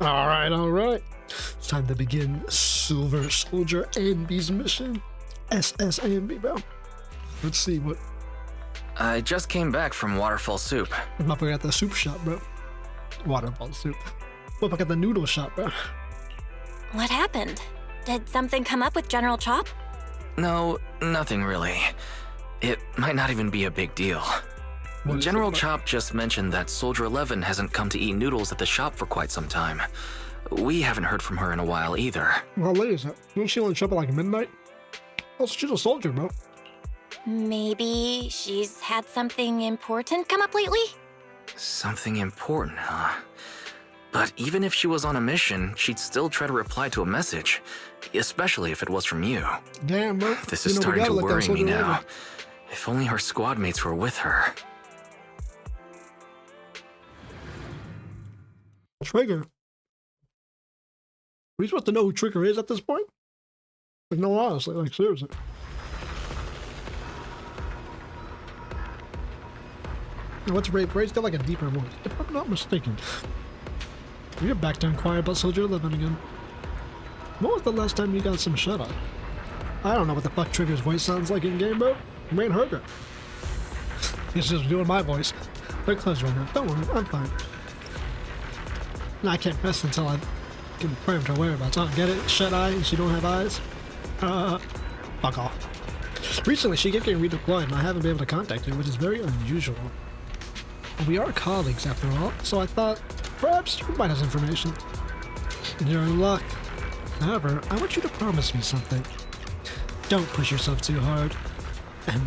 Alright. It's time to begin Silver Soldier Anby's mission. SS Anby, bro. Let's see what... I just came back from Waterfall Soup. I'm up at the soup shop, bro. Waterfall soup. I'm up at the noodle shop, bro. What happened? Did something come up with General Chop? No, nothing really. It might not even be a big deal. General Chop just mentioned that Soldier 11 hasn't come to eat noodles at the shop for quite some time. We haven't heard from her in a while either. How late is it? Didn't she only show up at like midnight? Oh, she's a soldier, bro. Maybe she's had something important come up lately? Something important, huh? But even if she was on a mission, she'd still try to reply to a message, especially if it was from you. Damn, bro. This is starting to worry me now. If only her squad mates were with her. Trigger. Are we supposed to know who Trigger is at this point? Like, no, honestly, like, seriously. What's Ray? Ray's got like a deeper voice, if I'm not mistaken. You're back to inquire about Soldier 11 again. When was the last time you got some shut up? I don't know what the fuck Trigger's voice sounds like in game, bro. You ain't heard her. He's just doing my voice. They're closed right now. Don't worry, I'm fine. No, I can't rest until I confirm her whereabouts. I don't get it. Shut eye. She don't have eyes. Fuck off. Recently, she kept getting redeployed, and I haven't been able to contact her, which is very unusual. We are colleagues, after all, so I thought perhaps you might have information. You're in luck. However, I want you to promise me something. Don't push yourself too hard, and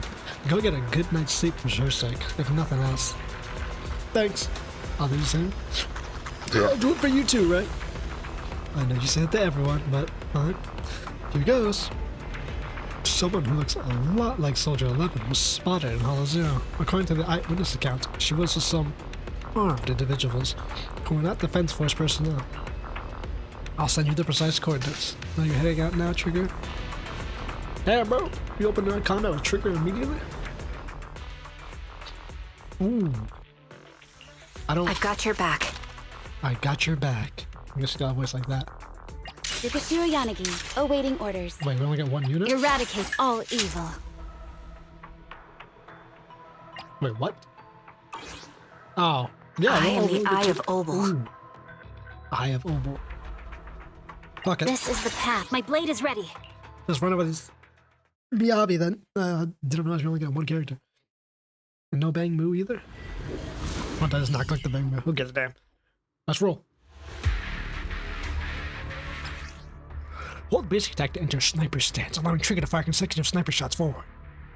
go get a good night's sleep for your sake, if nothing else. Thanks. I'll do the same. I'll do it for you too, right? I know you said it to everyone, but alright. Here goes. Someone who looks a lot like Soldier 11 was spotted in Hollow Zero. According to the eyewitness account, she was with some armed individuals who were not Defense Force personnel. I'll send you the precise coordinates. Are you heading out now, Trigger? Yeah, bro. You open the combat with Trigger immediately? Ooh. I've got your back. I got your back. I guess you got a voice like that. Yukashiro Yanagi, awaiting orders. Wait, we only get one unit? Eradicate all evil. Wait, what? Oh. Yeah, I am the Eye of Obel. Ooh. Eye of Obel. Fuck it. This is the path. My blade is ready. Just run over these. Miyabi then. Didn't realize we only got one character. And no Bang Moo either. What does not click the Bang Moo? Who gives a damn? Let's roll. Hold basic attack to enter sniper stance, allowing Trigger to fire consecutive sniper shots forward.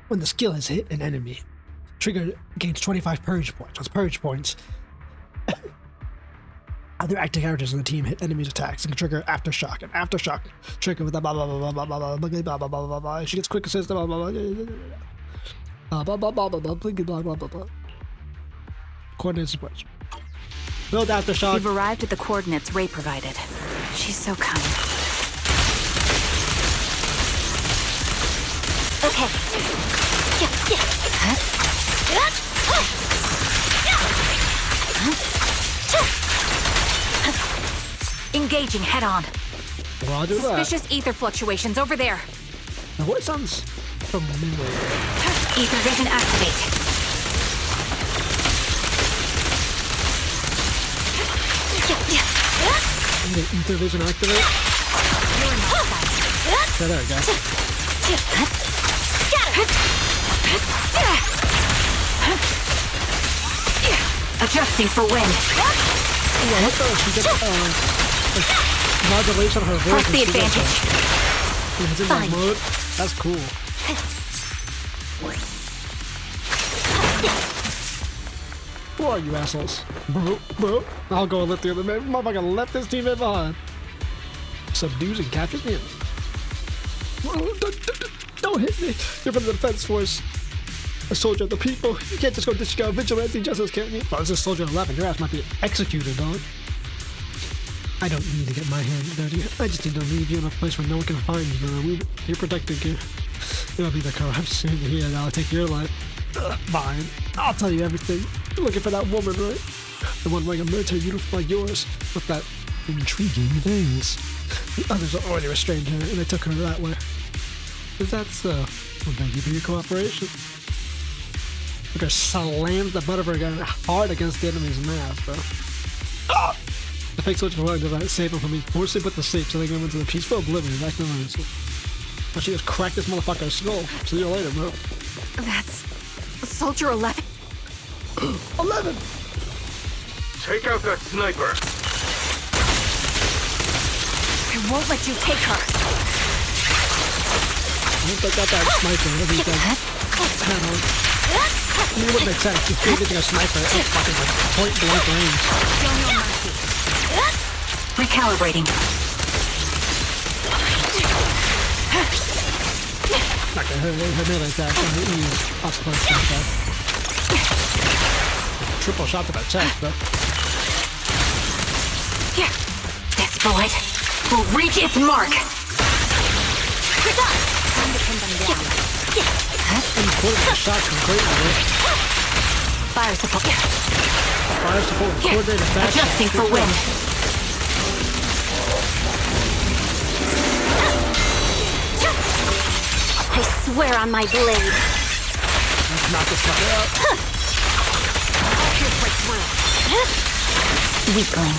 When the skill has hit an enemy, Trigger gains 25 purge points. That's purge points. Other active characters in the team hit enemies' attacks and can trigger aftershock. And aftershock trigger with the blah blah blah blah blah blah blah blah blah blah blah blah. She gets quick assist. Blah blah blah blah blah blah blah blah blah blah blah. Coordinates sequence. Build aftershock. We've arrived at the coordinates Ray provided. She's so kind. Okay. Engaging head on. Roger that. Suspicious ether fluctuations over there. Now what sounds familiar? Ether vision activate. Ether vision activate? Yeah, there we go. Adjusting for wind. Yeah, I hope that she gets modulation of her voice. Press the advantage. When it's in that mode, that's cool. Who are you assholes? Bro. I'll go and lift the other man. Motherfucker left this teammate behind. Subdues and captures the enemy. Don't hit me. You're from the Defense Force. A soldier of the people. You can't just go disregard vigilante justice, can't you? Well, this is Soldier 11. Your ass might be executed, dog. I don't need to get my hands dirty. I just need to leave you in a place where no one can find you. You're protected here. It'll be the corruption here that'll take your life. Fine. I'll tell you everything. You're looking for that woman, right? The one wearing a military uniform like yours, with that intriguing things. The others already restrained her, and they took her that way. Is that so? Well, thank you for your cooperation. Look, her slams the butt of her gun hard against the enemy's mask, bro. Ah! The fake soldier does not save him from me. Forcibly put the safe so they go into the peaceful oblivion back to the lines. But she just cracked this motherfucker's skull. See you later, bro. That's Soldier 11. 11! Take out that sniper! I won't let you take her. Once I got that sniper, whatever you got hat on. I mean, it wouldn't make sense. If you're getting a sniper at fucking like point blank range. Show no mercy. Recalibrating. Okay, her melee attack. I'm going to use up-close attack. Triple shot to the chest, though. Here. This bullet will reach its mark. Quick up! Time to pin them down. Important shot completely, bro. Fire support. Fire support and coordinated back shot. Adjusting for wind. I swear on my blade. Let's knock this fucker out. Weakling.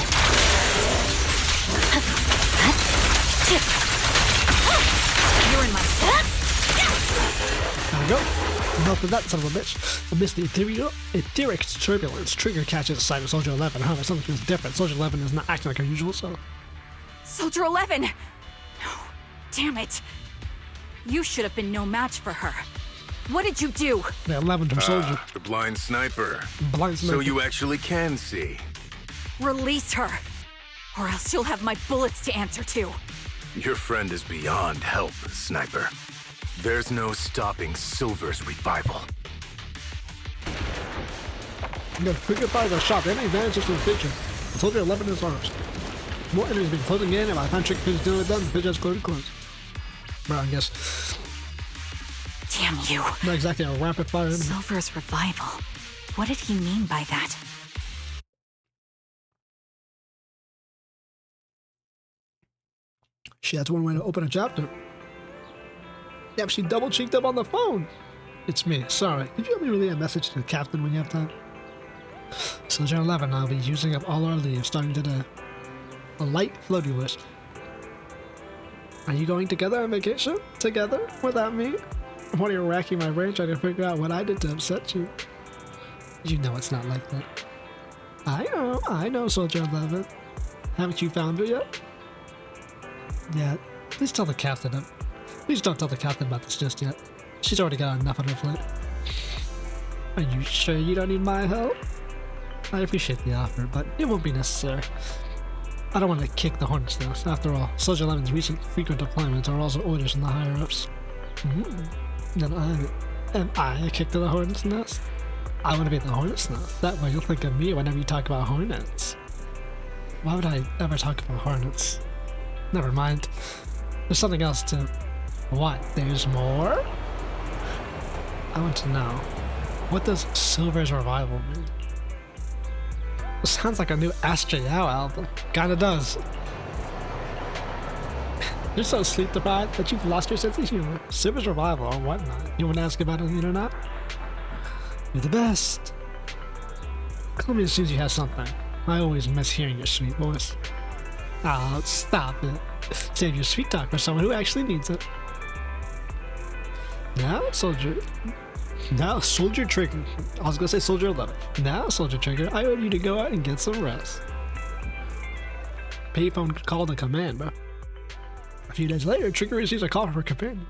You're in my sights. There we go. Melted that son of a bitch. Amidst the etheric turbulence, Trigger catches sight of Soldier 11. However, something feels different. Soldier 11 is not acting like her usual self. Soldier 11! No. Damn it. You should have been no match for her. What did you do? The 11th her soldier. The blind sniper. Blind sniper. So you actually can see. Release her. Or else you'll have my bullets to answer to. Your friend is beyond help, Sniper. There's no stopping Silver's revival. The quicker fire the shot. Any advantages to the picture. Soldier 11 is ours. More enemies been closing in, and by the time Trick finishes doing it done, the picture has close. Bro, I guess. Damn you. Not exactly a rapid fire enemy. Silver's revival. What did he mean by that? She has one way to open a chapter. Yep, she double cheeked up on the phone. It's me. Sorry. Could you help me relay a message to the captain when you have time? Soldier 11, I'll be using up all our leave starting today. A light floaty wish. Are you going together on vacation? Together? Without me? I'm already racking my brain trying to figure out what I did to upset you. You know it's not like that. I know, Soldier 11. Haven't you found her yet? Yeah, please tell the captain. Please don't tell the captain about this just yet. She's already got enough on her plate. Are you sure you don't need my help? I appreciate the offer, but it won't be necessary. I don't want to kick the hornet's nest. After all, Soldier 11's recent frequent deployments are also orders from the higher-ups. Then am I a kick to the hornet's nest? I want to be the hornet's nest. That way you'll think of me whenever you talk about hornets. Why would I ever talk about hornets? Never mind. There's something else to... What? There's more? I want to know. What does Silver's revival mean? It sounds like a new Astro Yao album. Kinda does. You're so sleep deprived that you've lost your sense of humor. Silver's revival or whatnot. You want to ask about it on the internet? You're the best. Call me as soon as you have something. I always miss hearing your sweet voice. Oh, stop it. Save your sweet talk for someone who actually needs it. Now, Soldier Trigger. I was gonna say Soldier 11. Now, Soldier Trigger, I order you to go out and get some rest. Payphone called a command, bro. A few days later, Trigger receives a call from her companion.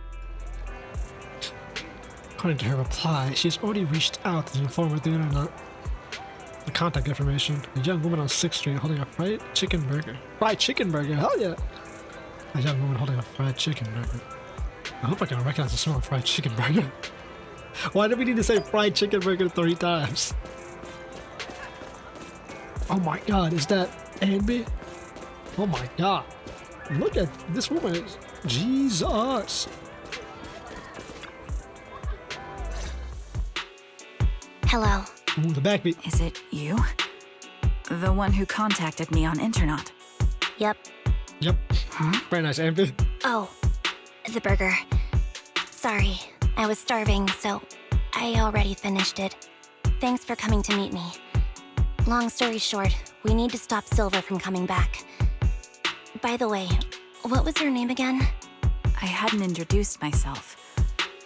According to her reply, she's already reached out to the informer through the internet. The contact information: a young woman on 6th Street holding a fried chicken burger. Fried chicken burger, hell yeah! A young woman holding a fried chicken burger. I hope I can recognize the smell of fried chicken burger. Why do we need to say fried chicken burger 3 times? Oh my god, is that Anby? Oh my god. Look at this woman. Jesus. Hello. Ooh, the backbeat. Is it you? The one who contacted me on internet? Yep. Yep. Very nice, Anby. Oh, the burger. Sorry, I was starving, so I already finished it. Thanks for coming to meet me. Long story short, we need to stop Silver from coming back. By the way, what was your name again? I hadn't introduced myself.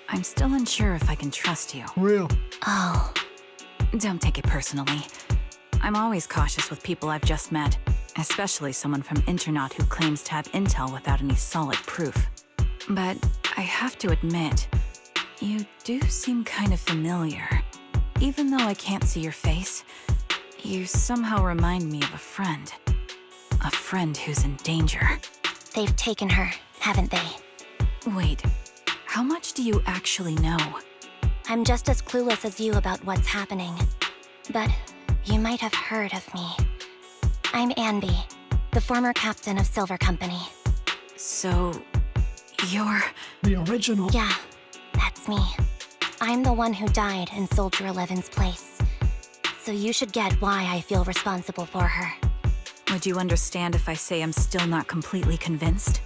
I'm still unsure if I can trust you. Real. Oh, Don't take it personally. I'm always cautious with people I've just met, especially someone from Internaut who claims to have intel without any solid proof. But I have to admit, you do seem kind of familiar. Even though I can't see your face, you somehow remind me of a friend. A friend who's in danger. they've taken her, haven't they? Wait, how much do you actually know? I'm just as clueless as you about what's happening. But you might have heard of me. I'm Anby, the former captain of Silver Company. So, you're... The original. Yeah, that's me. I'm the one who died in Soldier 11's place. So you should get why I feel responsible for her. Would you understand if I say I'm still not completely convinced?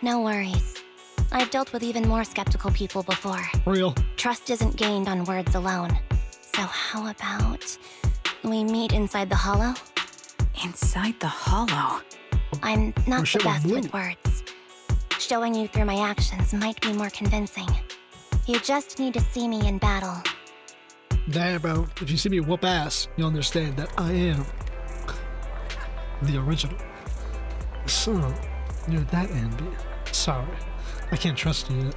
No worries. I've dealt with even more skeptical people before. Real. Trust isn't gained on words alone. So how about we meet inside the hollow? Inside the hollow? I'm not shit the was best blue. with words. Showing you through my actions might be more convincing. You just need to see me in battle. Damn, bro. If you see me whoop ass, you'll understand that I am the original. So, you're that Anby. Sorry. I can't trust you yet.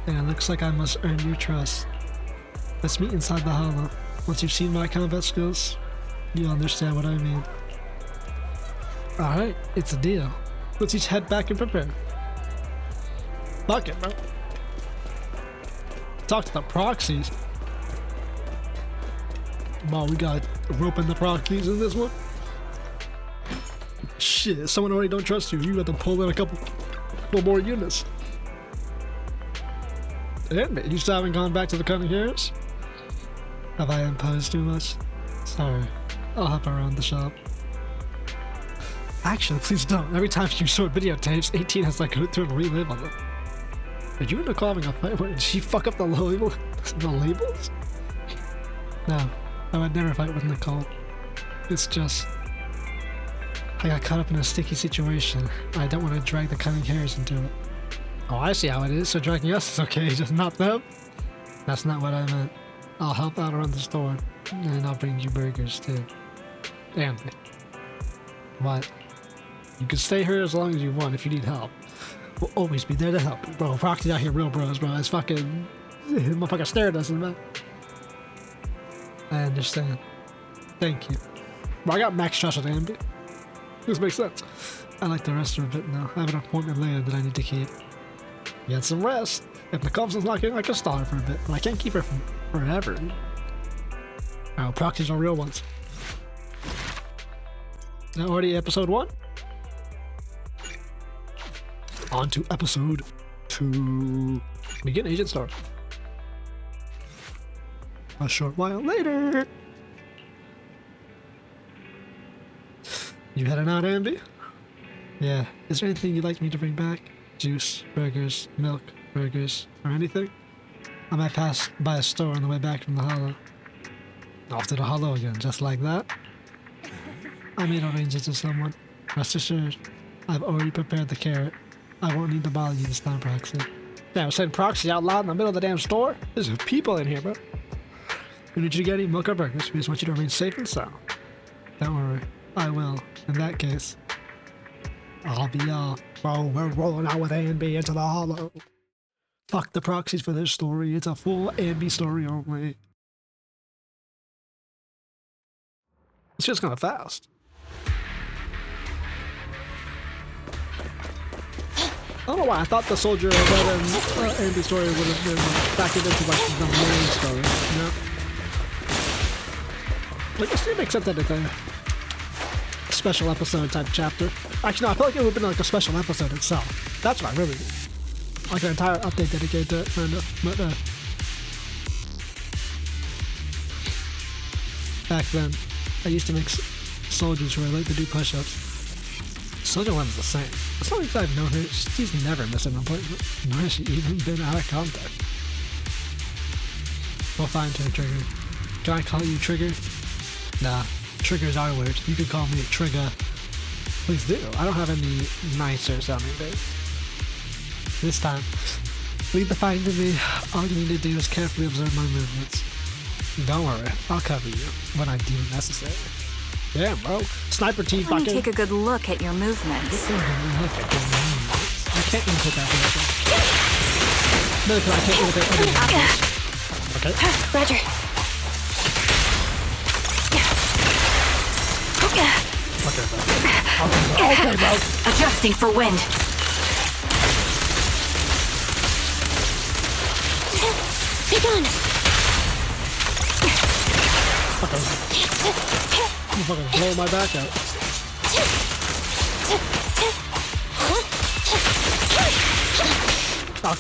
And it looks like I must earn your trust. Let's meet inside the hollow. Once you've seen my combat skills, you'll understand what I mean. Alright, it's a deal. Let's each head back and prepare. Fuck it, bro. Talk to the proxies. Wow, we got roping the proxies in this one. Shit, someone already don't trust you. You have to pull in a couple more units. Anby, you still haven't gone back to the cunning hairs? Have I imposed too much? Sorry, I'll help around the shop. Actually, please don't. Every time you show videotapes, 18 has like go through and relive on them. Did you end up having a fight? Did she fuck up the labels? No, I would never fight with Nicole. It's just I got caught up in a sticky situation. I don't want to drag the cunning hairs into it. Oh, I see how it is. So dragging us is okay, just not them? That's not what I meant. I'll help out around the store, and I'll bring you burgers too. Anby. What? You can stay here as long as you want if you need help. We'll always be there to help you, bro. Proxy's out here real bros, bro. It's fucking... motherfucker stared at us, man. I understand. Thank you. Bro, I got max trust with Anby. This makes sense. I like the rest of it now. I have an appointment later that I need to keep. Get some rest. If Nicholson's not getting, I can stall her for a bit, but I can't keep her forever. Oh, proxies are real ones. Now already episode 1? On to episode 2. Begin Agent Star. A short while later. You heading out, Anby? Yeah. Is there anything you'd like me to bring back? Juice, burgers, milk, burgers, or anything? I might pass by a store on the way back from the hollow. Off to the hollow again, just like that? I made arrangements with someone. Rest assured, I've already prepared the carrot. I won't need to bother you this time, Proxy. Damn, saying Proxy out loud in the middle of the damn store? There's people in here, bro. We need you to get any milk or burgers. We just want you to remain safe and sound. Don't worry, I will. In that case, I'll be off. Bro, we're rolling out with Anby into the hollow. Fuck the proxies for this story. It's a full Anby story only. It's just kind of fast. I don't know why I thought the Soldier 11 Anby story would have been factored into like the main story, you know? Like, it still makes sense that it's a special episode type chapter. Actually, no, I feel like it would have been like a special episode itself. That's what I really mean. Like an entire update dedicated to it, kind of. But, back then, I used to make soldiers who were late to do push-ups. Soldier 11's the same. As long as I've known her, she's never missed an appointment, nor has she even been out of contact. We'll find her, Trigger. Can I call you Trigger? Nah, Trigger's our word. You can call me Trigger. Please do. I don't have any nicer sounding names. This time, leave the fighting to me. All you need to do is carefully observe my movements. Don't worry, I'll cover you when I deem necessary. Damn, bro. Sniper team Let me fucking... take a good look at your movements. I can't imitate that thing. No, because I can't imitate other movements. Okay. Roger. Okay, bro. Adjusting for wind. Be gone. You fucking blow my back out. Oh.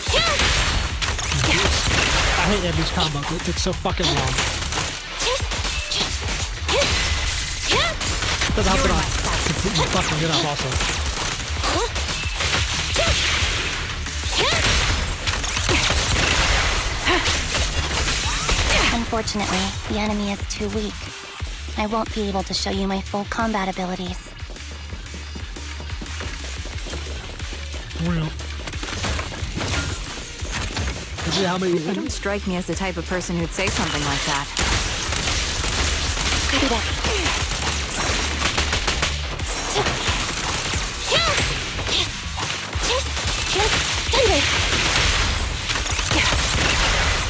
I hate Anby's combo. It takes so fucking long. Doesn't help it on. Completely fucking it up also. Unfortunately, the enemy is too weak. I won't be able to show you my full combat abilities. Real. See how many... You don't strike me as the type of person who'd say something like that. Copy that.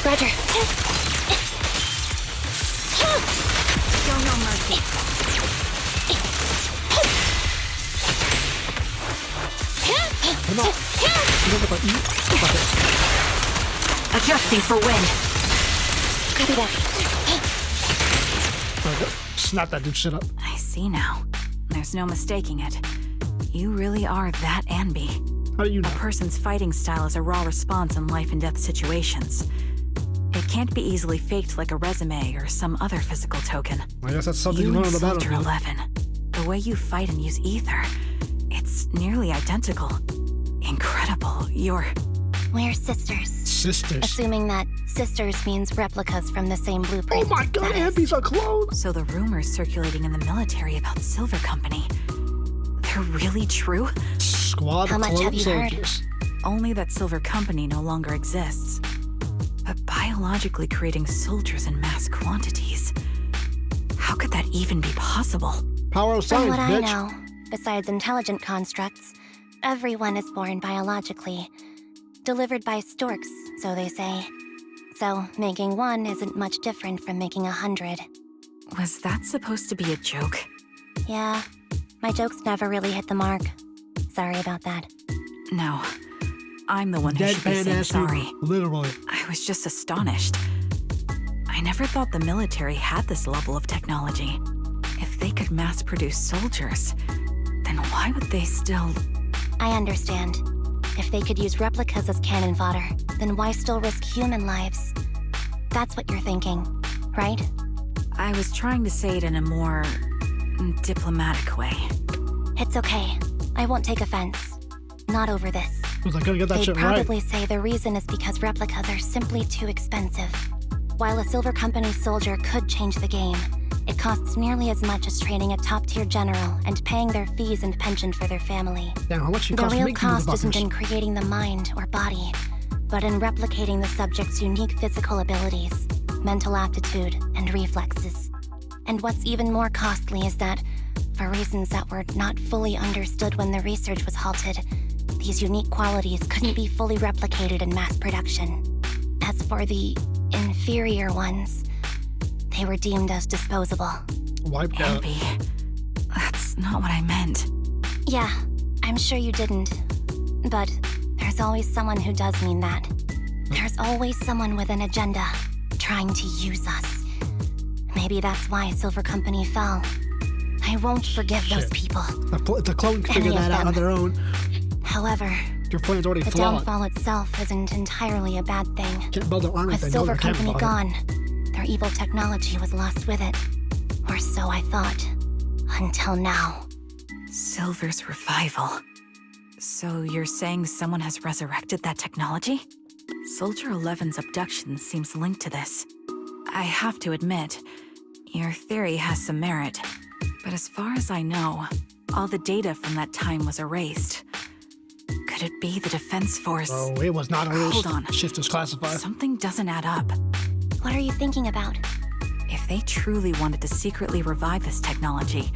Roger. Show no mercy. Come on. You don't look like you. Fuck it. Adjusting for wind. Copy that. Okay. Snap that dude shit up. I see now. There's no mistaking it. You really are that Anby. How do you know? A person's fighting style is a raw response in life and death situations. It can't be easily faked like a resume or some other physical token. I guess that's something you You learn on and the Soldier battlefield. 11. The way you fight and use ether, it's nearly identical. Incredible. We're sisters. Sisters. Assuming that sisters means replicas from the same Oh blueprint. my god, that is. Anby's a clone! So the rumors circulating in the military about Silver Company, they're really true? Squad How of much clone have you heard? soldiers. Only that Silver Company no longer exists. But biologically creating soldiers in mass quantities. How could that even be possible? Power of From science, what bitch. I know, besides intelligent constructs, everyone is born biologically. Delivered by storks, so they say. So, making one isn't much different from making 100. Was that supposed to be a joke? Yeah, my jokes never really hit the mark. Sorry about that. No. I'm the one who should be Deadpan saying ass sorry. people. Literally. I was just astonished. I never thought the military had this level of technology. If they could mass produce soldiers, then why would they still... I understand. If they could use replicas as cannon fodder, then why still risk human lives? That's what you're thinking, right? I was trying to say it in a more... diplomatic way. It's okay. I won't take offense. Not over this. I was like, gotta get that They'd shit right. probably say the reason is because replicas are simply too expensive. While a Silver Company soldier could change the game, it costs nearly as much as training a top-tier general and paying their fees and pension for their family. Damn, how much you The cost real me cost isn't buffers? in creating the mind or body, but in replicating the subject's unique physical abilities, mental aptitude, and reflexes. And what's even more costly is that, for reasons that were not fully understood when the research was halted, these unique qualities couldn't be fully replicated in mass production. As for the inferior ones, they were deemed as disposable. Wiped out. Anby, that's not what I meant. Yeah, I'm sure you didn't. But there's always someone who does mean that. There's always someone with an agenda, trying to use us. Maybe that's why Silver Company fell. I won't forgive those Shit. people. The clone can Any figure of that out them. on their own. However, Your plan's already the flawed. downfall itself isn't entirely a bad thing. Can't build an army if With they know Silver they can't Company build it. gone, their evil technology was lost with it. Or so I thought. Until now. Silver's revival. So you're saying someone has resurrected that technology? Soldier 11's abduction seems linked to this. I have to admit, your theory has some merit. But as far as I know, all the data from that time was erased. Could it be the Defense Force? Oh, it was not erased. Hold on. Shift is classified. Something doesn't add up. What are you thinking about? If they truly wanted to secretly revive this technology,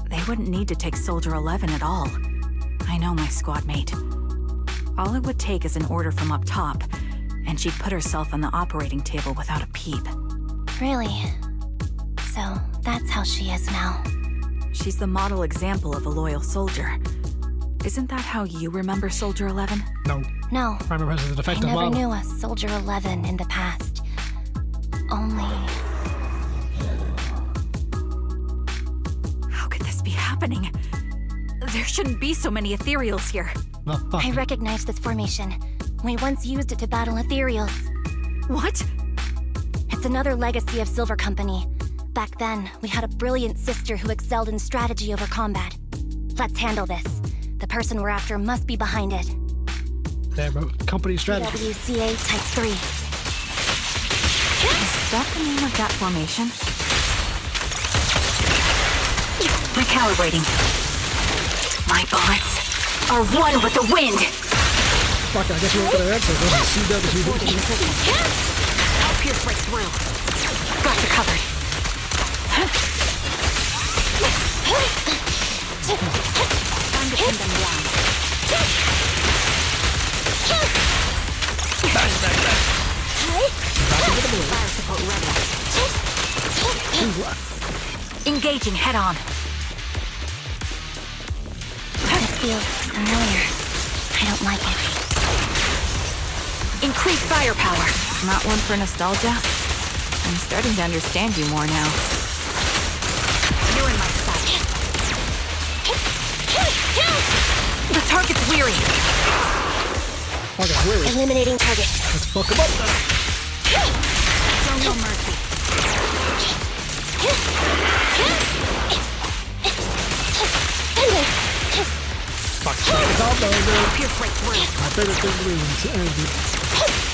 they wouldn't need to take Soldier 11 at all. I know my squad mate. All it would take is an order from up top, and she'd put herself on the operating table without a peep. Really? So, that's how she is now. She's the model example of a loyal soldier. Isn't that how you remember Soldier 11? No. No, I remember as a I defective never model. knew a Soldier 11 in the past. Only... How could this be happening? There shouldn't be so many ethereals here. The fuck? I recognize this formation. We once used it to battle ethereals. What? It's another legacy of Silver Company. Back then, we had a brilliant sister who excelled in strategy over combat. Let's handle this. The person we're after must be behind it. Damn, bro. Company strategy. WCA Type 3. Is that the name of that formation? Recalibrating. My bullets are one with the wind. Fuck it, I guess we were gonna answer. CW. I'll pierce right through. Got you covered. Time to pin them down. Fire support ready. Engaging head on. This feels familiar. I don't like it. Increase firepower. Not one for nostalgia? I'm starting to understand you more now. You're in my sight. The target's weary. Fucking weird. Eliminating target. Let's fuck him up now. Show no mercy. Fuck, check it out, though. Pierce right through. My favorite thing to do is Anby.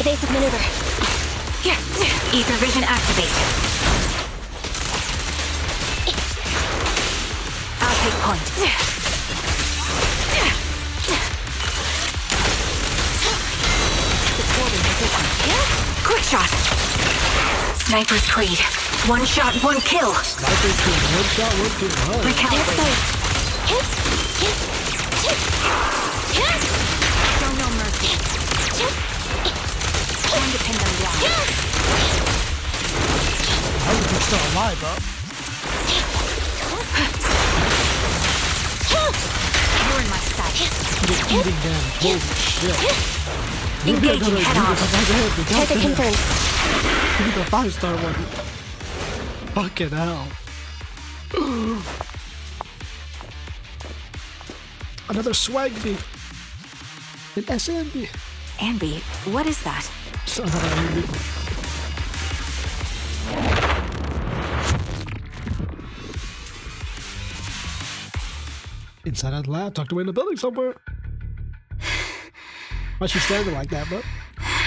Evasive maneuver. Here. Ether vision activate. I'll take point. Supporting position. Quick shot. Sniper's Creed. One shot, one kill. Sniper kill. One shot, one kill. Oh. Recalibrate. Show no mercy. Time to pin them down. How is he still alive, bro? You're in my sight. He's eating damage. Holy shit. Engaging head on. Target confirmed. Give me the 5-star one. Fucking hell. Another swag beat. An SMB. Anby, what is that? Another Anby. Inside that lab, tucked away in the building somewhere. Why's she standing like that, bro?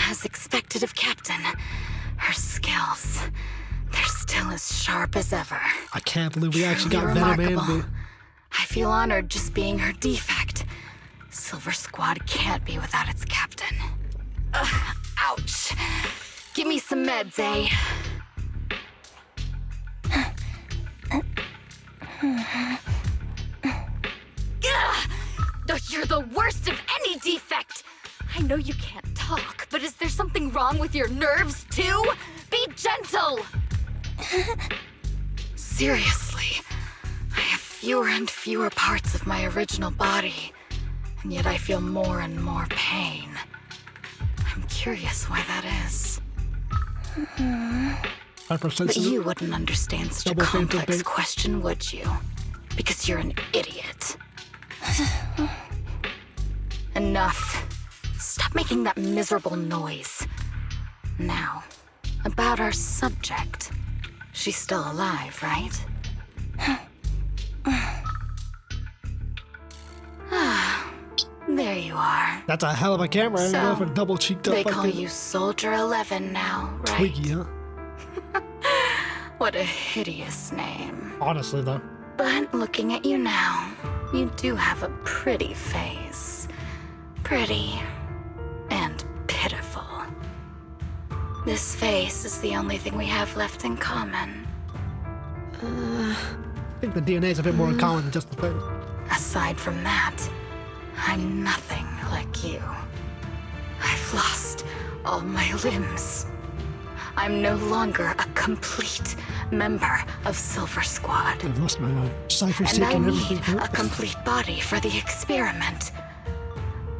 As expected of Captain, her skills, they're still as sharp as ever. I can't believe we actually got Truly Venom remarkable. Anby. I feel honored just being her defect. Silver Squad can't be without its captain. Ouch. Give me some meds, eh? You're the worst of any defect! I know you can't talk, but is there something wrong with your nerves, too? Be gentle! Seriously, I have fewer and fewer parts of my original body, and yet I feel more and more pain. I'm curious why that is. But Hypersensitive. you wouldn't understand such a Double fainted complex bait. question, would you? Because you're an idiot. Enough. Stop making that miserable noise. Now, about our subject. She's still alive, right? There you are. That's a hell of a camera. I go for double cheeked up. They call fucking you Soldier 11 now, right? Twiggy, huh? What a hideous name. Honestly, though. But looking at you now, you do have a pretty face. Pretty and pitiful. This face is the only thing we have left in common. I think the DNA is a bit more in common than just the face. Aside from that, I'm nothing like you. I've lost all my limbs. I'm no longer a complete member of Silver Squad. I've lost my cipher And stick I and everything. need for a it. complete body for the experiment.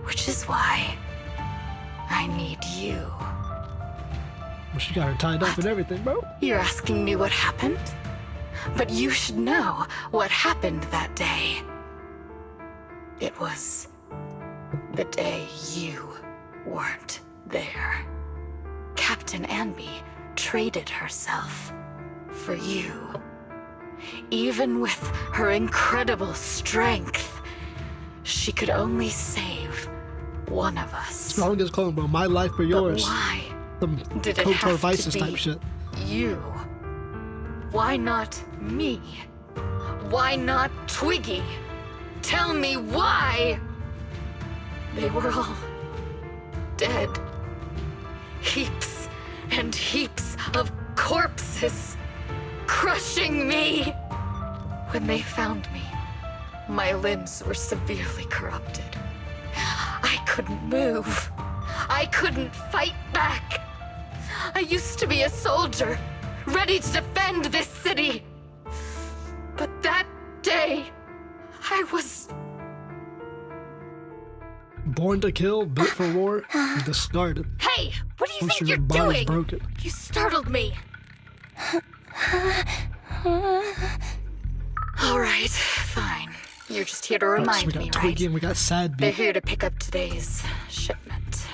Which is why I need you. Well, she got her tied up and everything, bro. You're asking me what happened? But you should know what happened that day. It was the day you weren't there. Captain Anby traded herself for you. Even with her incredible strength, she could only save one of us. Strongest clone, bro. My life for But yours. why Some did it Kotor have Vices to be type shit. you? Why not me? Why not Twiggy? Tell me why! They were all dead. Heaps and heaps of corpses crushing me. When they found me, my limbs were severely corrupted. I couldn't move. I couldn't fight back. I used to be a soldier, ready to defend this city. But that day, I was... Born to kill, built for war, and discarded. Hey, what do you Once think your you're body's doing? broken. You startled me. All right, fine. You're just here to So remind we got me, Twiggy right? and we got Sad They're Beat. here to pick up today's shipment.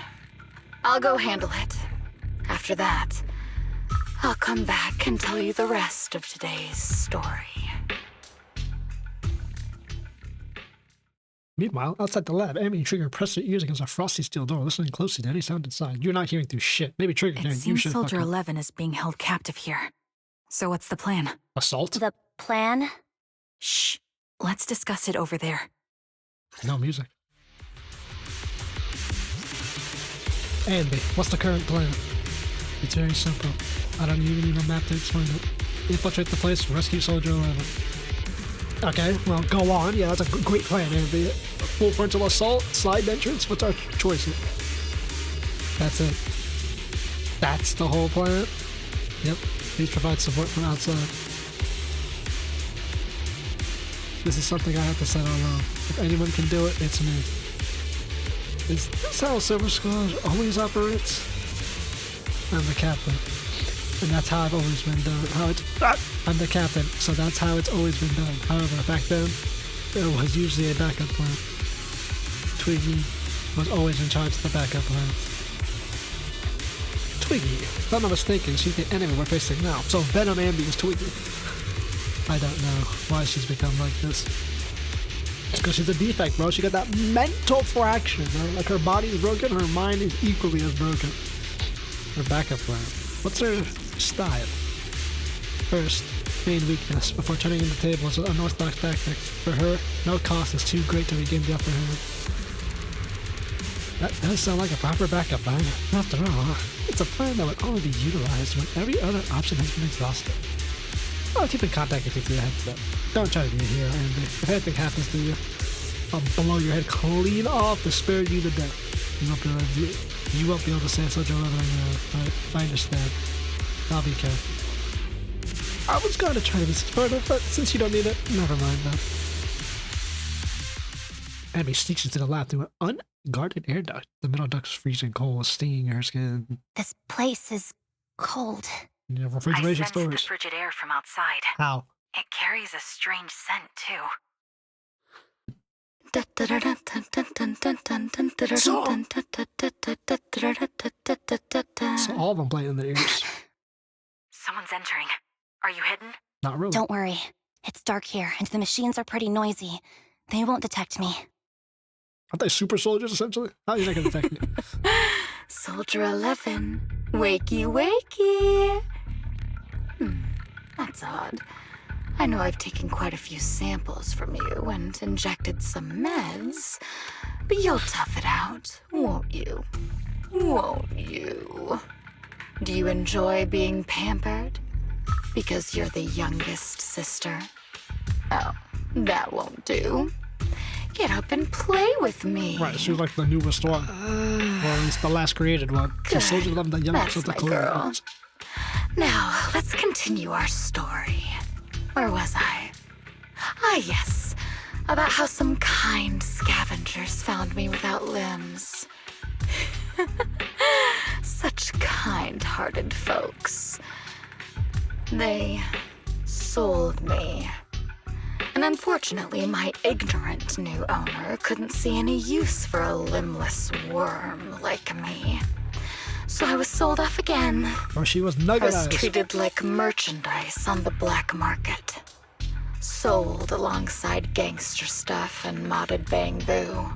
I'll go handle it. After that, I'll come back and tell you the rest of today's story. Meanwhile, outside the lab, Anby and Trigger press their ears against a frosty steel door, listening closely to any sound inside. You're not hearing through shit. Maybe Trigger It can. You seems should Soldier fucking 11 is being held captive here. So what's the plan? assault? The plan? Shh. Let's discuss it over there. No music. Anby, what's the current plan? It's very simple. I don't even need a map to explain it. Infiltrate the place, rescue Soldier 11. Okay, well, go on. Yeah, that's a great plan, Anby. Full frontal assault, slide entrance. What's our choice? That's it. That's the whole plan? Yep. Please provide support from outside. This is something I have to set alone. If anyone can do it, it's me. Is this how Silver Squad always operates? I'm the captain. And that's how I've always been done. I'm the captain, so that's how it's always been done. However, back then, there was usually a backup plan. Twiggy was always in charge of the backup plan. Twiggy, if I'm not mistaken, she's the enemy we're facing now. So Venom Anby is Twiggy. I don't know why she's become like this. It's because she's a defect, bro. She got that mental fraction, bro. Like her body's broken, her mind is equally as broken. Her backup plan. What's her style? First, main weakness, before turning in the table is unorthodox tactics. For her, no cost is too great to regain the upper hand. That does sound like a proper backup plan. After all, it's a plan that would only be utilized when every other option has been exhausted. I'll keep in contact with you through the heads up. Don't try to be a hero, Anby. If anything happens to you, I'll blow your head clean off to spare you the death. You won't be able to say Soldier 11 anymore, right? I understand. I'll be careful. I was gonna try to be supportive, but since you don't need it, never mind then. Anby sneaks into the lab through an unguarded air duct. The middle duct's freezing cold, stinging her skin. This place is cold. You know, refrigeration I sensed the storage. frigid air from outside. How? It carries a strange scent, too. So all of them play in their ears. Someone's entering. Are you hidden? Not really. Don't worry. It's dark here, and the machines are pretty noisy. They won't detect me. Aren't they super soldiers, essentially? How are you not going to attack me? Soldier 11, wakey wakey. That's odd. I know I've taken quite a few samples from you and injected some meds, but you'll tough it out, won't you? Won't you? Do you enjoy being pampered? Because you're the youngest sister? Oh, that won't do. Get up and play with me. Right, she was like the newest one. Or at least the last created one. So Good. Soldier 11, the youngest of That's the my girl. clones. Now, let's continue our story. Where was I? Ah, yes. About how some kind scavengers found me without limbs. Such kind-hearted folks. They sold me. And unfortunately, my ignorant new owner couldn't see any use for a limbless worm like me. So I was sold off again. Or she was I was nuggetized. treated like merchandise on the black market. Sold alongside gangster stuff and modded bamboo.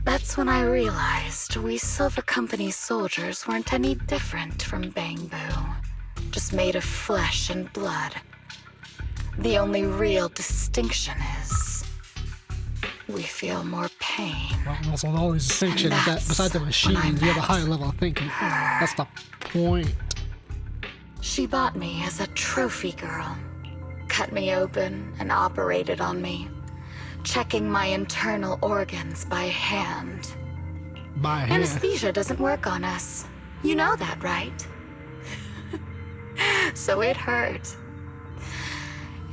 That's when I realized we Silver Company soldiers weren't any different from bamboo. Just made of flesh and blood. The only real distinction is we feel more pain. Well, also, all these distinctions And that that's besides the machine, when I you have a met higher level of thinking. That's the point. She bought me as a trophy girl. Cut me open and operated on me, checking my internal organs by hand. By hand. Anesthesia doesn't work on us. You know that, right? So it hurt.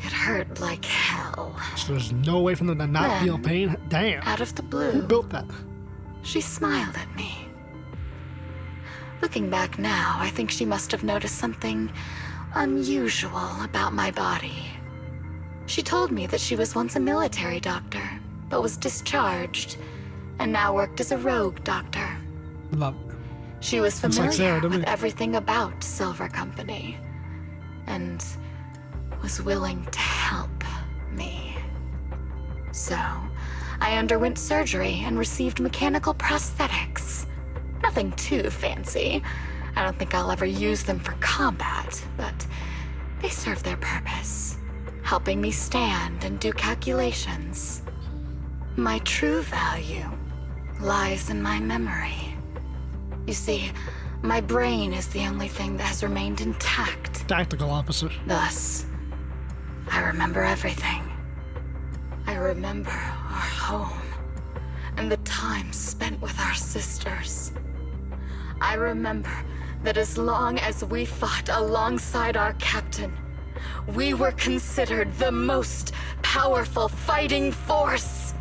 It hurt like hell. So there's no way for them to not feel Then, pain? Damn. Out of the Who blue, built that? she smiled at me. Looking back now, I think she must have noticed something unusual about my body. She told me that she was once a military doctor, but was discharged, and now worked as a rogue doctor. Love. She was Looks like Sarah familiar to me. with everything about Silver Company, and was willing to help me. So, I underwent surgery and received mechanical prosthetics. Nothing too fancy. I don't think I'll ever use them for combat, but they serve their purpose, helping me stand and do calculations. My true value lies in my memory. You see, my brain is the only thing that has remained intact. Tactical officer. Thus, I remember everything. I remember our home and the time spent with our sisters. I remember that as long as we fought alongside our captain, we were considered the most powerful fighting force.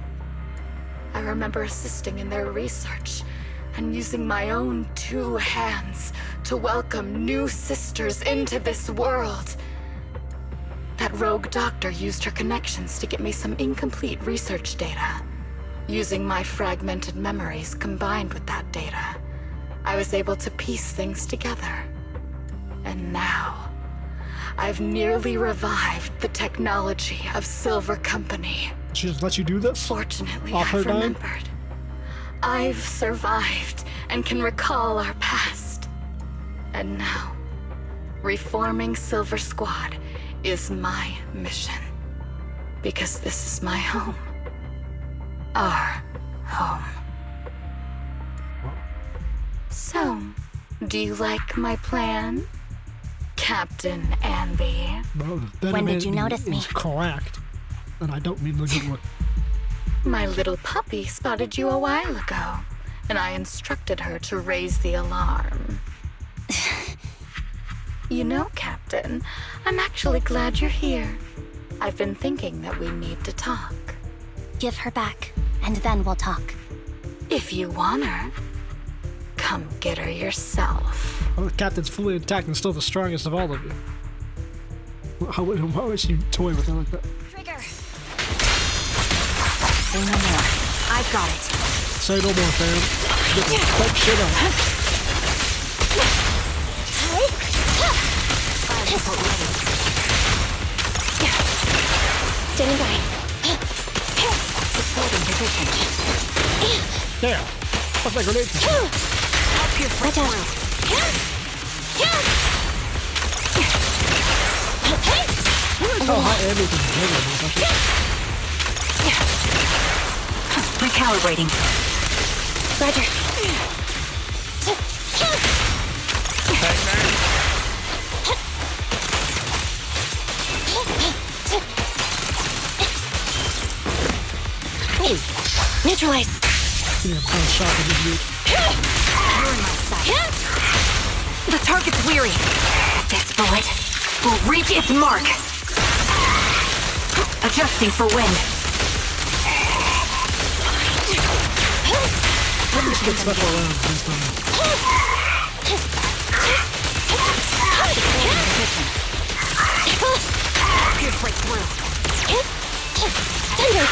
I remember assisting in their research and using my own 2 hands to welcome new sisters into this world. That rogue doctor used her connections to get me some incomplete research data. Using my fragmented memories combined with that data, I was able to piece things together. And now, I've nearly revived the technology of Silver Company. She just let you do this? Fortunately, Off her I've dime? remembered. I've survived and can recall our past. And now, reforming Silver Squad is my mission. Because this is my home. Our home. So, do you like my plan, Captain Anby? Well, that When did man you notice me? is correct. And I don't mean the good one. My little puppy spotted you a while ago, and I instructed her to raise the alarm. You know, Captain, I'm actually glad you're here. I've been thinking that we need to talk. Give her back, and then we'll talk. If you want her, come get her yourself. Well, the captain's fully intact and still the strongest of all of you. Why would she toy with her like that? Trigger! Say no more. I've got it. Say no more, fam. Get the fuck shit up. Fire support ready. Standing by. Supporting position. Damn. What's that grenade? Watch out. Oh, hi, Anby can juggle, Recalibrating. Roger. Neutralize. Yeah, I'm shot with this You're in my sight. The target's weary. This bullet will reach its mark. Adjusting for wind. Let me get special rounds this time. Pierce right through. Thunder.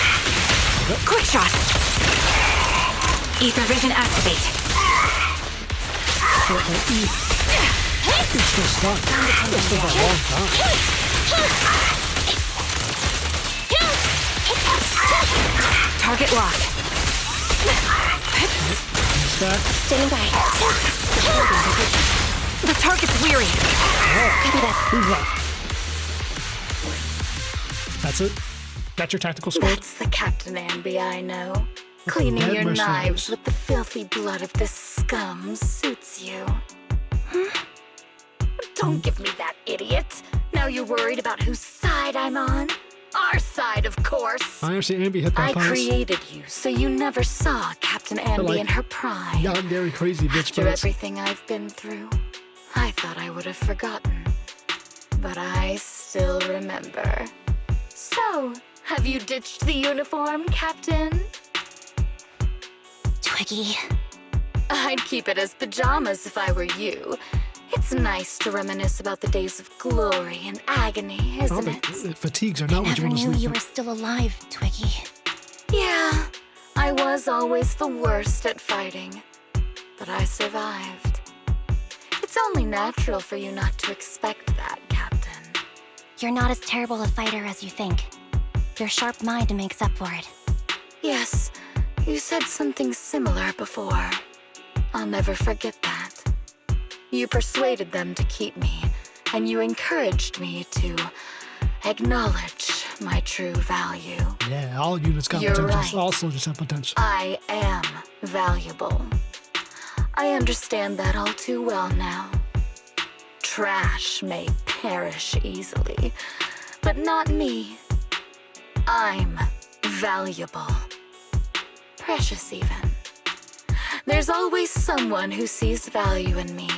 Quick shot. Ether vision activate. It's still stuck. It's still a long time. Target locked. Stack. Standing by. The target's weary. Copy that. Who's left? That's it? That's your tactical squad? That's the Captain Anby I know. Cleaning Dead your mercenaries. knives with the filthy blood of this scum suits you. Don't give me that, idiot. Now you're worried about whose side I'm on? Our side, of course. I actually Anby hit that I pass. created you, so you never saw Captain Anby like in her prime. Young, very crazy bitch, After but everything I've been through, I thought I would have forgotten. But I still remember. So, have you ditched the uniform, Captain? Twiggy. I'd keep it as pajamas if I were you. It's nice to reminisce about the days of glory and agony, isn't it? fatigues are not what you Never want to knew sleep you with. were still alive, Twiggy. Yeah, I was always the worst at fighting, but I survived. It's only natural for you not to expect that, Captain. You're not as terrible a fighter as you think. Your sharp mind makes up for it. Yes, you said something similar before. I'll never forget that. You persuaded them to keep me, and you encouraged me to acknowledge my true value. Yeah, all units got You're potential. right. All soldiers have potential. I am valuable. I understand that all too well now. Trash may perish easily, but not me. I'm valuable. Precious, even. There's always someone who sees value in me.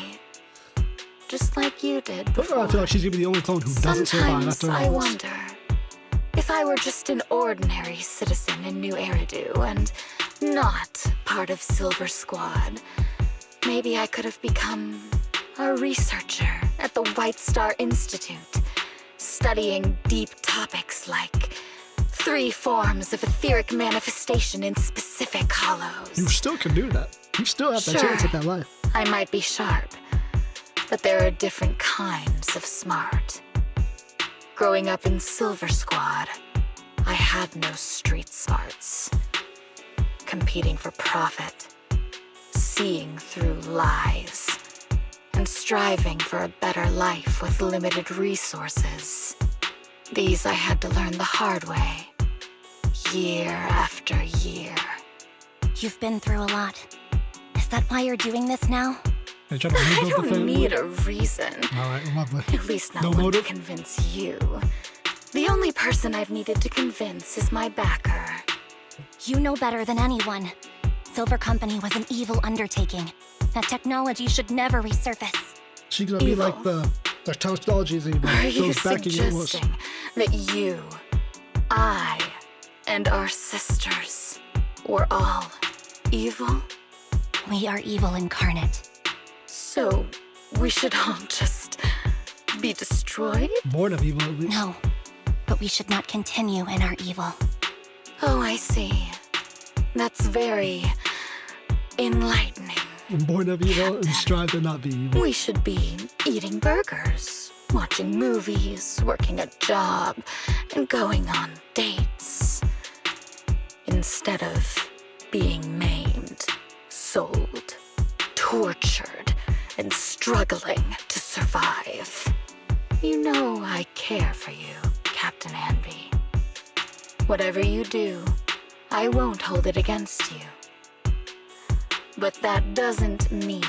Just like you did before. I feel like she's gonna be the only clone who doesn't survive Sometimes after I all this. wonder if I were just an ordinary citizen in New Eridu and not part of Silver Squad, maybe I could have become a researcher at the White Star Institute, studying deep topics like 3 forms of etheric manifestation in specific hollows. You still can do that. You still have that Sure. chance at that life. I might be sharp, but there are different kinds of smart. Growing up in Silver Squad, I had no street smarts. Competing for profit, seeing through lies, and striving for a better life with limited resources. These I had to learn the hard way, year after year. You've been through a lot. Is that why you're doing this now? They try to I rebuild the don't family. need a reason. All right, lovely. At least not No one motive? to convince you. The only person I've needed to convince is my backer. You know better than anyone. Silver Company was an evil undertaking. That technology should never resurface. She's gonna be Evil. like the technology is evil. Are you Those backing it was. suggesting that you, I, and our sisters were all evil? We are evil incarnate. So we should all just be destroyed? Born of evil, at least. No, but we should not continue in our evil. Oh, I see. That's very enlightening. Born of evil and strive to not be evil. We should be eating burgers, watching movies, working a job, and going on dates. Instead of being maimed sold, tortured, and struggling to survive. You know I care for you, Captain Anby. Whatever you do, I won't hold it against you. But that doesn't mean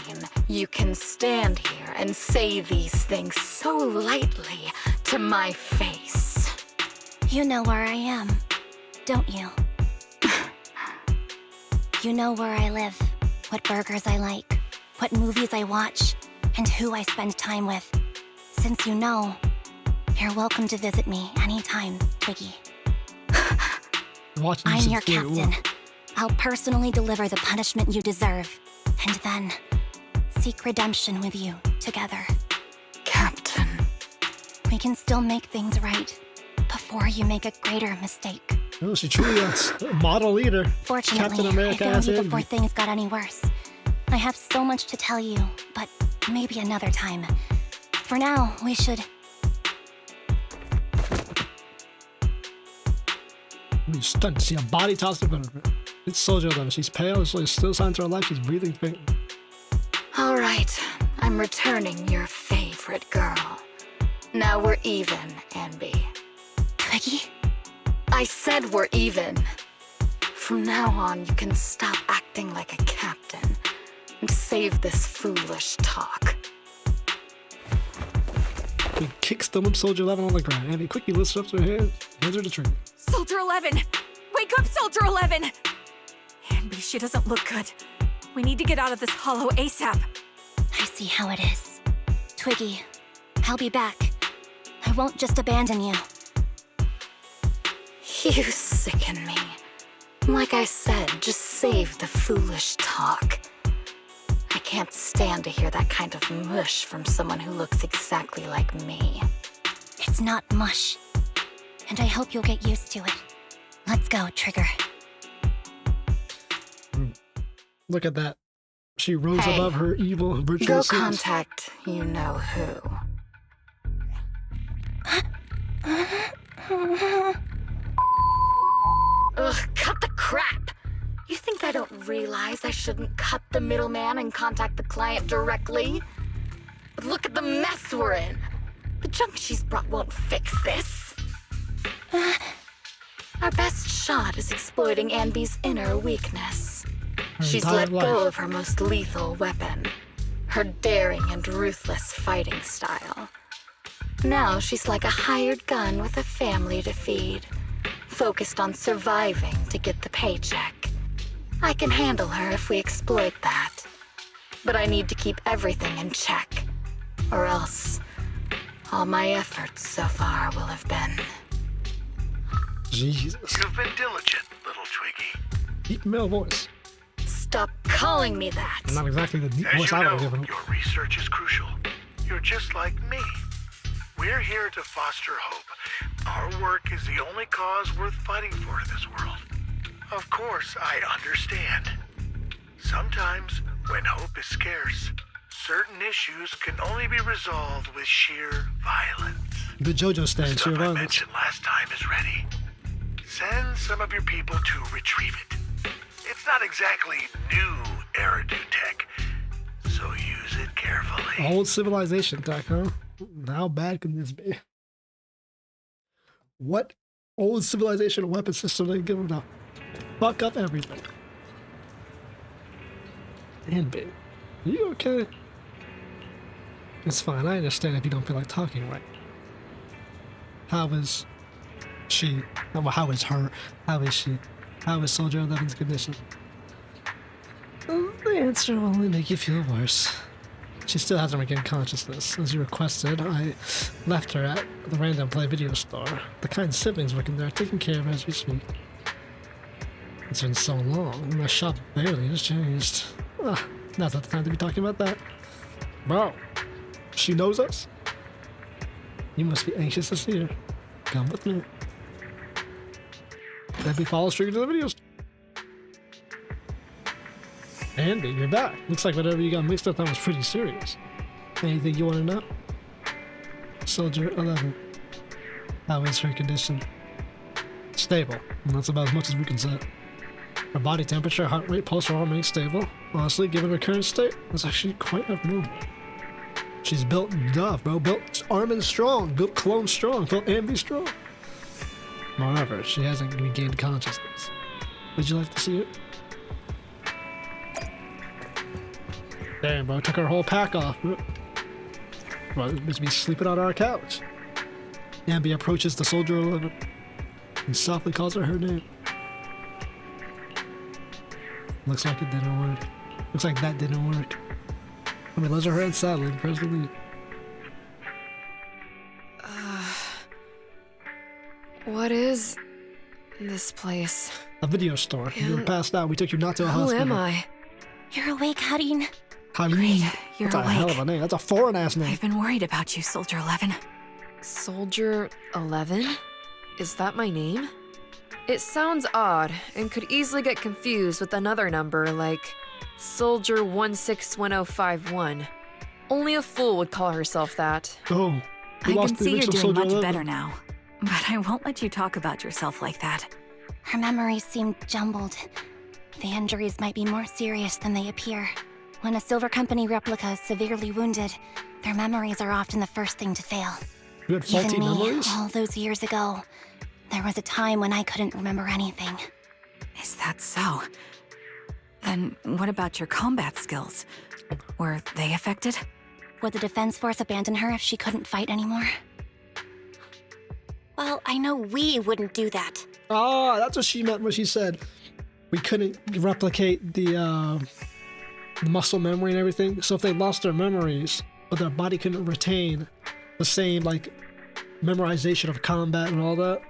you can stand here and say these things so lightly to my face. You know where I am, don't you? You know where I live, what burgers I like, what movies I watch, and who I spend time with. Since you know, you're welcome to visit me anytime, Twiggy. I'm your captain. I'll personally deliver the punishment you deserve, and then seek redemption with you together. Captain. We can still make things right before you make a greater mistake. Oh, she truly is a model leader. Fortunately, Captain America I found you as before Anby. things got any worse. I have so much to tell you, but maybe another time. For now, we should... I'm stunned to see a body tossed in front of her. It's Soldier 11. She's pale, there's still signs of her life, she's breathing faint. All right, I'm returning your favorite girl. Now we're even, Anby. Twiggy? I said we're even. From now on, you can stop acting like a captain and save this foolish talk. He kicks the limp Soldier 11 on the ground. Andy quickly lifts up her hands her the trigger. Soldier 11! Wake up, Soldier 11! Anby, she doesn't look good. We need to get out of this hollow ASAP. I see how it is. Twiggy, I'll be back. I won't just abandon you. You sicken me. Like I said, just save the foolish talk. I can't stand to hear that kind of mush from someone who looks exactly like me. It's not mush. And I hope you'll get used to it. Let's go, Trigger. Look at that. She rose Hey, above her evil virtual Go sins. contact you-know-who. Ugh, cut the crap! You think I don't realize I shouldn't cut the middleman and contact the client directly? But look at the mess we're in! The junk she's brought won't fix this. Our best shot is exploiting Anby's inner weakness. Her She's entire let life. go of her most lethal weapon, her daring and ruthless fighting style. Now she's like a hired gun with a family to feed, focused on surviving to get the paycheck. I can handle her if we exploit that. But I need to keep everything in check, or else all my efforts so far will have been... Jesus. You've been diligent, little Twiggy. Deep male voice. Stop calling me that! Not exactly the deep As voice you I would know, have given him. your research is crucial. You're just like me. We're here to foster hope. Our work is the only cause worth fighting for in this world. Of course, I understand. Sometimes, when hope is scarce, certain issues can only be resolved with sheer violence. The JoJo stand, Stuff sheer I violence. mentioned last time is ready. Send some of your people to retrieve it. It's not exactly new Eridu tech, so use it carefully. Old civilization tech, huh? How bad can this be? What old civilization weapon system they give them to fuck up everything? Anby, are you okay? It's fine, I understand if you don't feel like talking right. How is she? Well, how is her? How is she? How is Soldier 11's condition? The answer will only make you feel worse. She still hasn't regained consciousness. As you requested, I left her at the Random Play video store. The kind siblings working there are taking care of her as we speak. It's been so long, and the shop barely has changed. Now's not the time to be talking about that. Bro, she knows us? You must be anxious to see her. Come with me. Then we follow straight to the video store. Andy, you're back. Looks like whatever you got mixed up on was pretty serious. Anything you want to know? Soldier 11. How is her condition? Stable. And that's about as much as we can say. Her body temperature, heart rate, pulse are all remain stable. Honestly, given her current state, it's actually quite abnormal. She's built tough, bro. Built Armin strong, built Clone strong, built Anby strong. However, she hasn't regained consciousness. Would you like to see it? Damn, bro, took her whole pack off. Well, it must be sleeping on our couch. Anby approaches the Soldier 11 and softly calls her name. Looks like it didn't work. Looks like that didn't work. I mean, lets her head sadly and press delete. What is this place? A video store. You were passed out. We took you not to a hospital. Who am I? You're awake, Hareen. Great. You're That's a hell of awake. a name. That's a foreign-ass name. I've been worried about you, Soldier 11. Soldier 11? Is that my name? It sounds odd and could easily get confused with another number like Soldier 161051. Only a fool would call herself that. Oh. I can see you're doing Soldier much 11. better now. But I won't let you talk about yourself like that. Her memories seem jumbled. The injuries might be more serious than they appear. When a Silver Company replica is severely wounded, their memories are often the first thing to fail. You had faulty Even me, memories? all those years ago, there was a time when I couldn't remember anything. Is that so? Then what about your combat skills? Were they affected? Would the Defense Force abandon her if she couldn't fight anymore? Well, I know we wouldn't do that. Ah, that's what she meant when she said we couldn't replicate the muscle memory and everything. So if they lost their memories, but their body couldn't retain the same, like, memorization of combat and all that.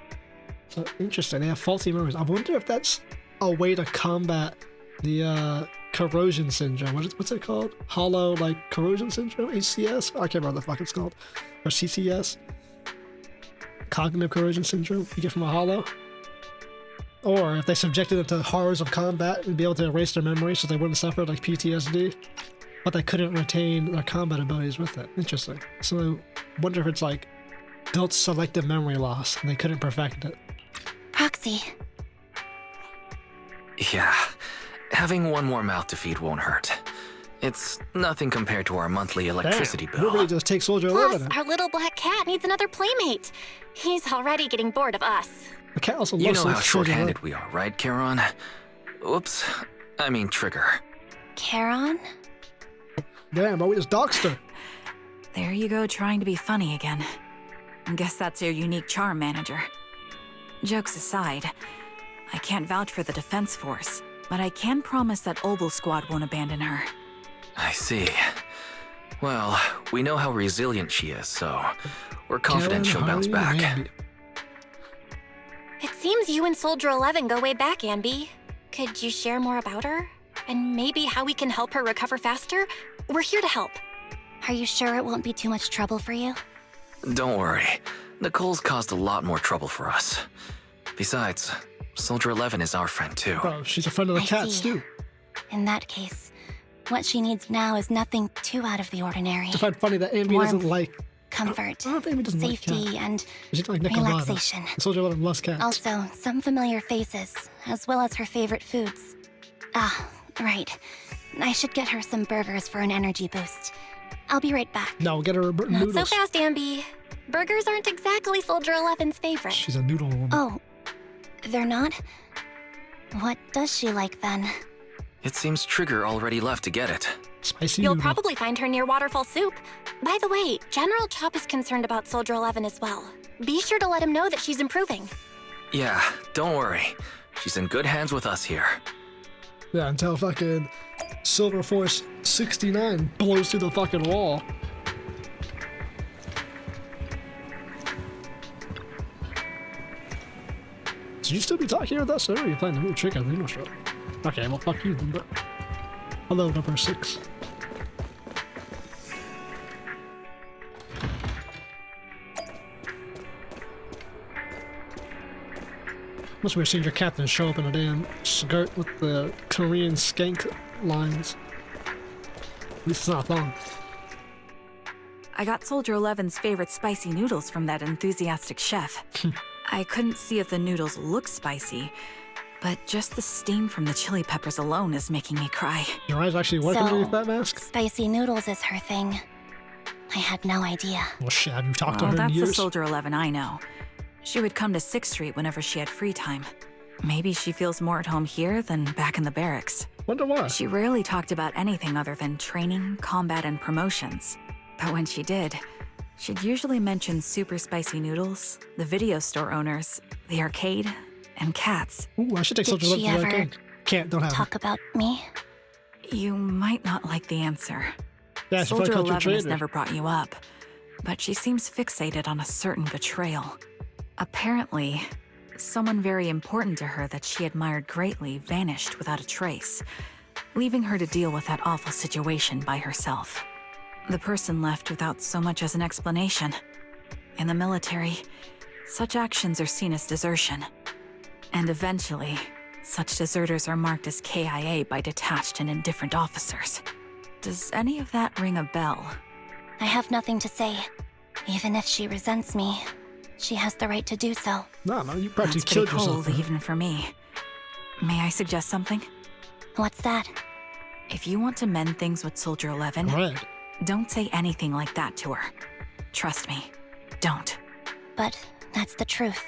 So, interesting. They have faulty memories. I wonder if that's a way to combat the corrosion syndrome. What's it called? Hollow, like, corrosion syndrome? HCS? I can't remember what the fuck it's called. Or CCS? Cognitive corrosion syndrome you get from a hollow. Or if they subjected them to horrors of combat and be able to erase their memory so they wouldn't suffer like PTSD, but they couldn't retain their combat abilities with it. Interesting. So I wonder if it's like built selective memory loss and they couldn't perfect it. Proxy, Yeah, having one more mouth to feed won't hurt. It's nothing compared to our monthly electricity Damn, we're ready bill. to just take Soldier plus 11. our little black cat needs another playmate. He's already getting bored of us. The cat also You loves know how Soldier 11. short-handed we are, right, Charon? Oops, I mean Trigger. Charon? Damn, but we just doxed her. There you go, trying to be funny again. Guess that's your unique charm, manager. Jokes aside, I can't vouch for the Defense Force, but I can promise that Obel Squad won't abandon her. I see. Well, we know how resilient she is, so we're confident she'll bounce back. Anby. It seems you and Soldier 11 go way back, Anby. Could you share more about her? And maybe how we can help her recover faster? We're here to help. Are you sure it won't be too much trouble for you? Don't worry. Nicole's caused a lot more trouble for us. Besides, Soldier 11 is our friend too. Bro, she's a friend of the I cats see. too. In that case, what she needs now is nothing too out of the ordinary. I find funny that Anby doesn't Warmth, like. Comfort, I don't know if Anby doesn't like safety, cats. and She doesn't like Nicolata. relaxation. Soldier 11 loves cats. Also, some familiar faces, as well as her favorite foods. Ah, right. I should get her some burgers for an energy boost. I'll be right back. No, get her Not noodles. so fast, Anby. Burgers aren't exactly Soldier 11's favorite. She's a noodle woman. Oh, they're not? What does she like then? It seems Trigger already left to get it. Spicy You'll noodle. probably find her near Waterfall Soup. By the way, General Chop is concerned about Soldier 11 as well. Be sure to let him know that she's improving. Yeah, don't worry. She's in good hands with us here. Yeah, until fucking Silver Force 69 blows through the fucking wall. Should you still be talking with us, or are you playing the new trick on the Reno show? Okay, well, fuck you then, but... Hello, number 6. Must be seeing your captain show up in a damn skirt with the Korean skank lines. At least it's not a thong. I got Soldier 11's favorite spicy noodles from that enthusiastic chef. I couldn't see if the noodles looked spicy, but just the steam from the chili peppers alone is making me cry. Your eyes actually working So, underneath that mask? spicy noodles is her thing. I had no idea. Well, shit, have you talked to Well, her in that's the years? Soldier 11 I know. She would come to 6th Street whenever she had free time. Maybe she feels more at home here than back in the barracks. Wonder why. She rarely talked about anything other than training, combat, and promotions. But when she did, she'd usually mention super spicy noodles, the video store owners, the arcade, and cats. Ooh, I should take Did Soldier she Love to ever the arcade. Can't, don't have it. Talk about me? You might not like the answer. Yeah, she Soldier probably 11 has traitor. never brought you up, but she seems fixated on a certain betrayal. Apparently, someone very important to her that she admired greatly vanished without a trace, leaving her to deal with that awful situation by herself. The person left without so much as an explanation. In the military, such actions are seen as desertion. And eventually, such deserters are marked as KIA by detached and indifferent officers. Does any of that ring a bell? I have nothing to say. Even if she resents me, she has the right to do so. No, you practically That's pretty killed yourself. cold, man. even for me. May I suggest something? What's that? If you want to mend things with Soldier 11, Red. don't say anything like that to her. Trust me, don't. But that's the truth.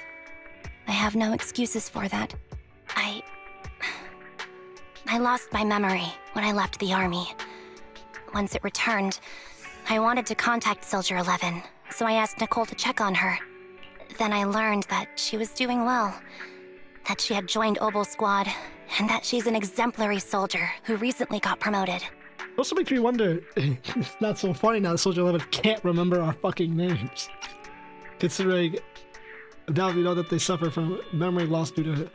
I have no excuses for that. I lost my memory when I left the army. Once it returned, I wanted to contact Soldier 11, so I asked Nicole to check on her. Then I learned that she was doing well, that she had joined Obel Squad, and that she's an exemplary soldier who recently got promoted. Also makes me wonder, it's not so funny now that Soldier 11 can't remember our fucking names. Considering now we know that they suffer from memory loss due to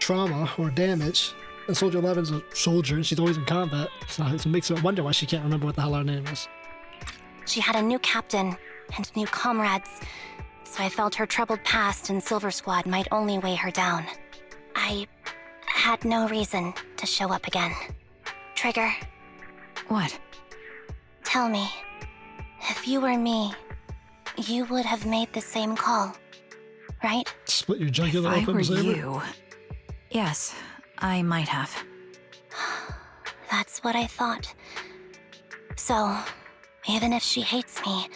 trauma or damage. And Soldier 11's a soldier and she's always in combat. So it makes me wonder why she can't remember what the hell our name is. She had a new captain and new comrades, so I felt her troubled past in Silver Squad might only weigh her down. I had no reason to show up again. Trigger, What? tell me, if you were me, you would have made the same call, right? Split your If jugular I open were to save her? you... Yes, I might have. That's what I thought. So, even if she hates me,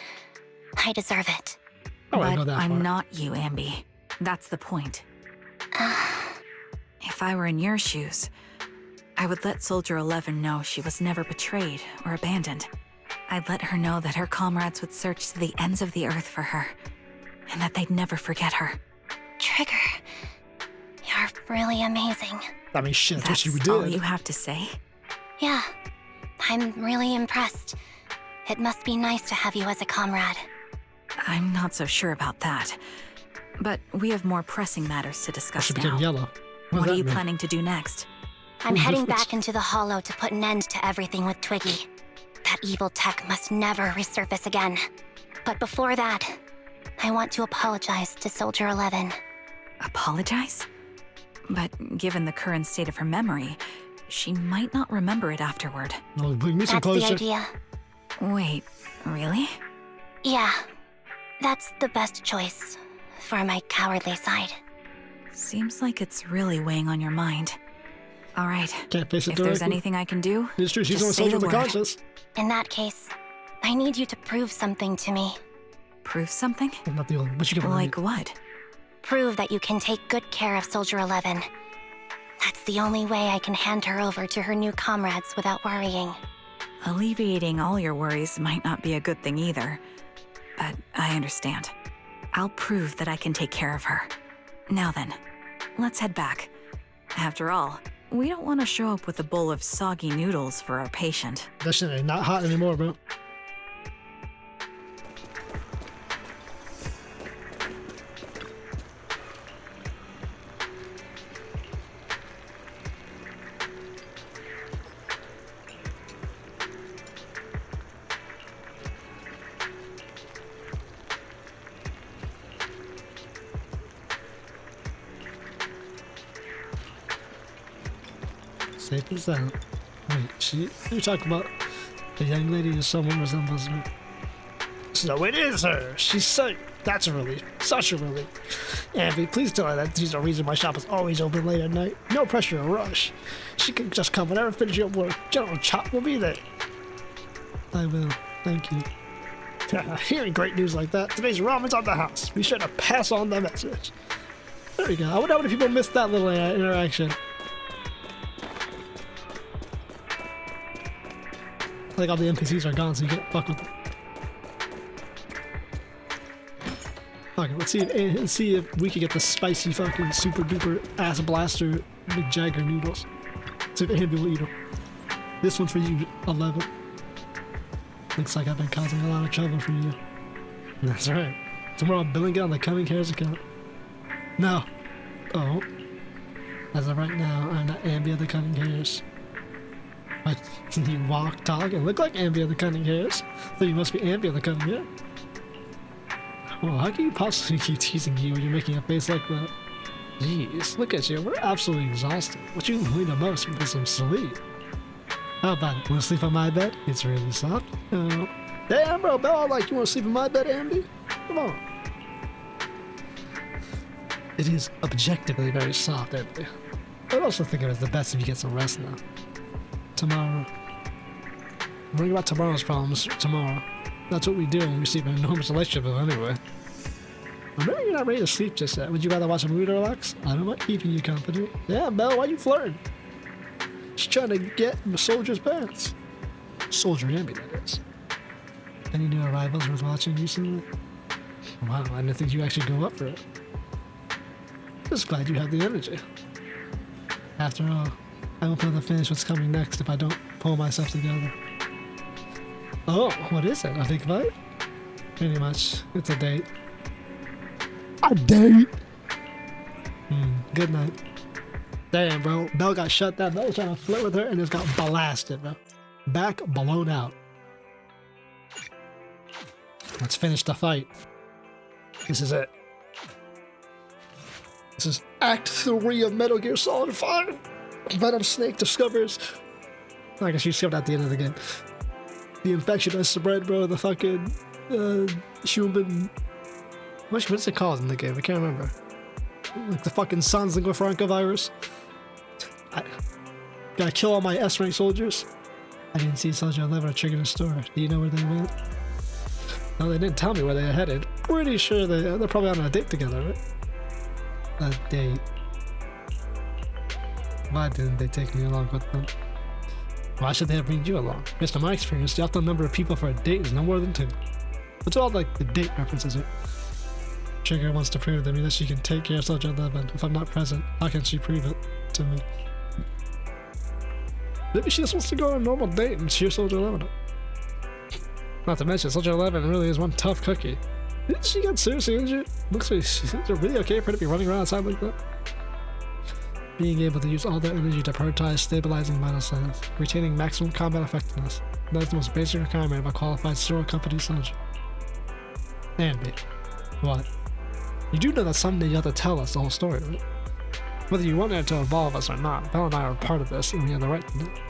I deserve it. Oh, I know But that I'm part. not you, Anby. That's the point. If I were in your shoes, I would let Soldier 11 know she was never betrayed or abandoned. I'd let her know that her comrades would search to the ends of the earth for her, and that they'd never forget her. Trigger, you're really amazing. I mean, shit, that's what That's you all did. you have to say? Yeah, I'm really impressed. It must be nice to have you as a comrade. I'm not so sure about that. But we have more pressing matters to I discuss should become now. yellow. What does are you that mean? planning to do next? I'm Ooh, heading difference. back into the Hollow to put an end to everything with Twiggy. That evil tech must never resurface again. But before that, I want to apologize to Soldier 11. Apologize? But given the current state of her memory, she might not remember it afterward. No, bring me some That's the closure. idea. Wait, really? Yeah, that's the best choice for my cowardly side. Seems like it's really weighing on your mind. All right. Can't face it If there's directly. anything I can do, It's true, she's just only say soldier the with the word. conscience. In that case, I need you to prove something to me. Prove something? I'm not the only one, but you can Like what? Prove that you can take good care of Soldier 11. That's the only way I can hand her over to her new comrades without worrying. Alleviating all your worries might not be a good thing either. But I understand. I'll prove that I can take care of her. Now then, let's head back. After all, we don't want to show up with a bowl of soggy noodles for our patient. That shit ain't not hot anymore, bro. Safe as that. Wait, you talking about the young lady who someone resembles her? So it is her. She's safe. That's a relief. Such a relief. Anby, please tell her that she's the reason my shop is always open late at night. No pressure or rush. She can just come whenever finishing up work. General Chop will be there. I will. Thank you. Hearing great news like that, today's ramen's on the house. Be sure to pass on the message. There we go. I wonder how many people missed that little interaction. I think all the NPCs are gone, so you can't fuck with them. Okay, let's see if we can get the spicy fucking super duper ass blaster McJagger noodles. See if Anby will eat them. This one's for you, 11. Looks like I've been causing a lot of trouble for you. That's right. Tomorrow I'm billing it on the Cunning Hares account. No. Oh. As of right now, I'm not Anby of the Cunning Hares. But you walk, talk, and look like Anby of the Cunning Hares. So you must be Anby of the Cunning Hare. Well, how can you possibly keep teasing you when you're making a face like that? Jeez, look at you. We're absolutely exhausted. What you need the most is some sleep. How about it? Want to sleep on my bed? It's really soft. Oh. Damn, bro, Bella, like, you want to sleep in my bed, Anby? Come on. It is objectively very soft, Anby. I'd also think it was the best if you get some rest now. Tomorrow. Worrying about tomorrow's problems tomorrow. That's what we do when we receive an enormous relationship bill anyway. I know you're not ready to sleep just yet. Would you rather watch a movie to relax? I don't mind keeping you company. Yeah, Belle, why you flirting? Just trying to get my soldier's pants. Soldier Anby, that is. Any new arrivals worth watching recently? Wow, I didn't think you actually go up for it. Just glad you have the energy. After all, I won't be able to finish what's coming next if I don't pull myself together. Oh, what is it? A big fight? Pretty much. It's a date. A date? Good night. Damn, bro. Belle got shut down. Belle was trying to flirt with her and just got blasted, bro. Back blown out. Let's finish the fight. This is it. This is Act 3 of Metal Gear Solid 5. Venom Snake discovers... I guess you discovered at the end of the game. The infection has spread, bro. The fucking human... What's it called in the game? I can't remember. Like the fucking Sans Lingua Franca virus. I gotta kill all my S-rank soldiers. I didn't see Soldier 11 or Trigger in the store. Do you know where they went? No, they didn't tell me where they headed. Pretty sure they're probably on a date together, right? A date. Why didn't they take me along with them? Why should they have bring you along? Based on my experience, the optimal number of people for a date is no more than 2. What's all like the date references here? Trigger wants to prove to me that she can take care of Soldier 11. If I'm not present, how can she prove it to me? Maybe she just wants to go on a normal date and cheer Soldier 11 up. Not to mention, Soldier 11 really is one tough cookie. Didn't she get seriously injured? Looks like she's really okay for her to be running around outside like that. Being able to use all their energy to prioritize stabilizing vital signs, retaining maximum combat effectiveness. That is the most basic requirement of a qualified Zero Company soldier. Anby. What? You do know that someday you'll have to tell us the whole story, right? Whether you want it to involve us or not, Belle and I are part of this, and we have the right to do it.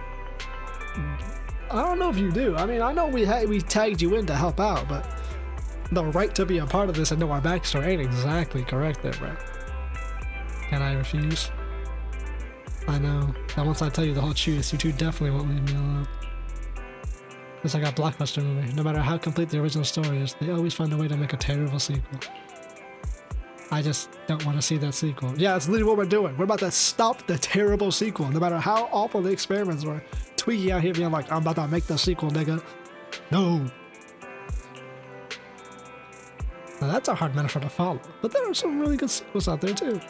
I don't know if you do. I mean, I know we tagged you in to help out, but the right to be a part of this and know our backstory ain't exactly correct there, bro. Can I refuse? I know that once I tell you the whole truth, you two definitely won't leave me alone. It's like a blockbuster movie. No matter how complete the original story is, they always find a way to make a terrible sequel. I just don't want to see that sequel. Yeah, that's literally what we're doing. We're about to stop the terrible sequel, no matter how awful the experiments were. Tweaking out here being like, I'm about to make the sequel, nigga. No. Now that's a hard metaphor to follow, but there are some really good sequels out there too.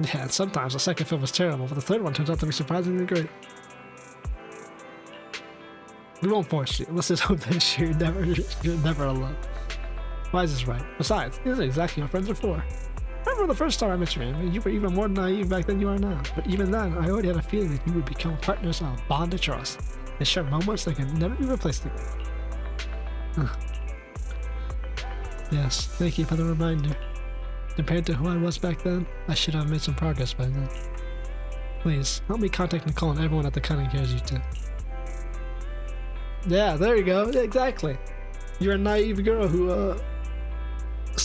Yeah, and sometimes the second film was terrible, but the third one turns out to be surprisingly great. We won't force you. Let's just hope that you're never alone. Why is this right? Besides, this is exactly what friends are for. I remember the first time I met you, man. You were even more naive back than you are now. But even then, I already had a feeling that you would become partners on a bond of trust. They share moments that can never be replaced again. Yes, thank you for the reminder. Compared to who I was back then, I should have made some progress by then. Please, help me contact Nicole and everyone at the Cunning Hares you two. Yeah, there you go. Exactly. You're a naive girl who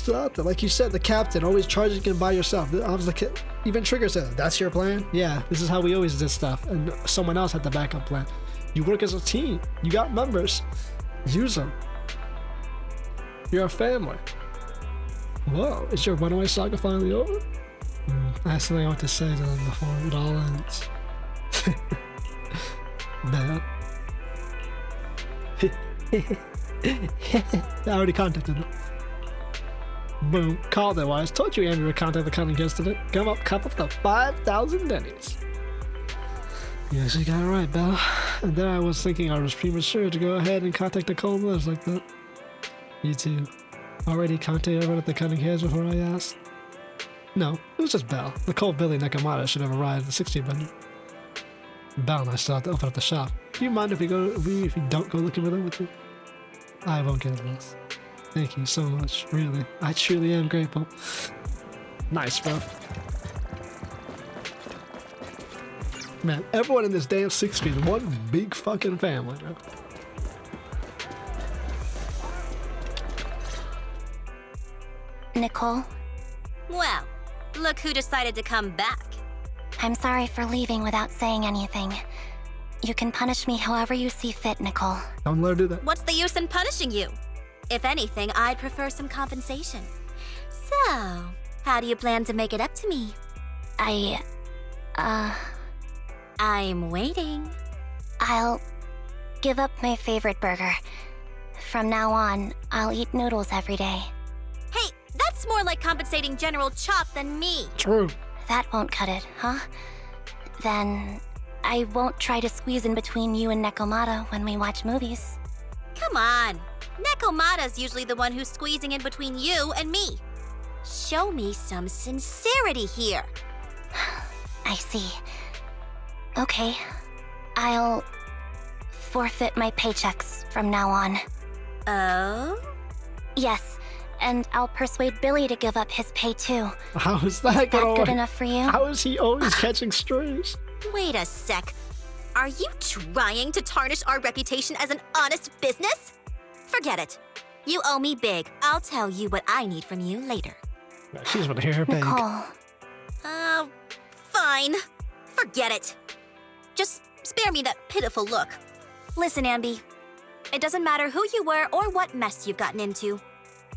still out there. Like you said, the captain always charges you by yourself. I was like, even Trigger said, that's your plan? Yeah, this is how we always did stuff. And someone else had the backup plan. You work as a team. You got members. Use them. You're a family. Whoa, is your runaway saga finally over? That's something I want to say to them before it all ends. Bad. I already contacted them. Boom, called it wise. Told you Anby would contact the cunning yesterday. Come up, cup up to 5,000 dennies. You actually got it right, Belle. And then I was thinking I was premature to go ahead and contact the cold bloods like that. You too. Already contacted everyone at the cunning heads before I asked? No, it was just Belle. The cold Billy Nakamata should have arrived at the 1600. Belle and I still have to open up the shop. Do you mind if we don't go looking for them with you? I won't get lost. Thank you so much, really. I truly am grateful. Nice, bro. Man, everyone in this damn 6 feet, one big fucking family, bro. Nicole, Well, look who decided to come back. I'm sorry for leaving without saying anything. You can punish me however you see fit, Nicole. Don't let her do that. What's the use in punishing you? If anything, I'd prefer some compensation. So, how do you plan to make it up to me? I'm waiting. I'll give up my favorite burger. From now on, I'll eat noodles every day. Hey, that's more like compensating General Chop than me. True. That won't cut it, huh? Then I won't try to squeeze in between you and Nekomata when we watch movies. Come on. Nekomata's usually the one who's squeezing in between you and me. Show me some sincerity here. I see. Okay. I'll forfeit my paychecks from now on. Oh? Yes, and I'll persuade Billy to give up his pay too. How is Is that that gonna good work? enough for you? How is he always catching strays? Wait a sec. Are you trying to tarnish our reputation as an honest business? Forget it. You owe me big. I'll tell you what I need from you later. She's gonna hear her beg. Nicole, Fine. Forget it. Just spare me that pitiful look. Listen, Anby. It doesn't matter who you were or what mess you've gotten into.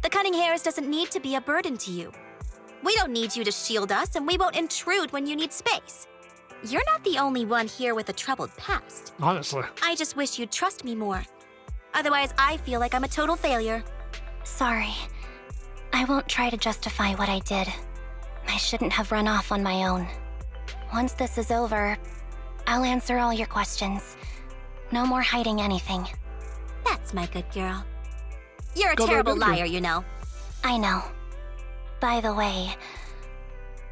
The Cunning Hairs doesn't need to be a burden to you. We don't need you to shield us, and we won't intrude when you need space. You're not the only one here with a troubled past. Honestly. I just wish you'd trust me more. Otherwise, I feel like I'm a total failure. sorry. I won't try to justify what I did. I shouldn't have run off on my own. Once this is over, I'll answer all your questions. No more hiding anything. That's my good girl. You're a Go, terrible go, go. liar, you know. I know. By the way,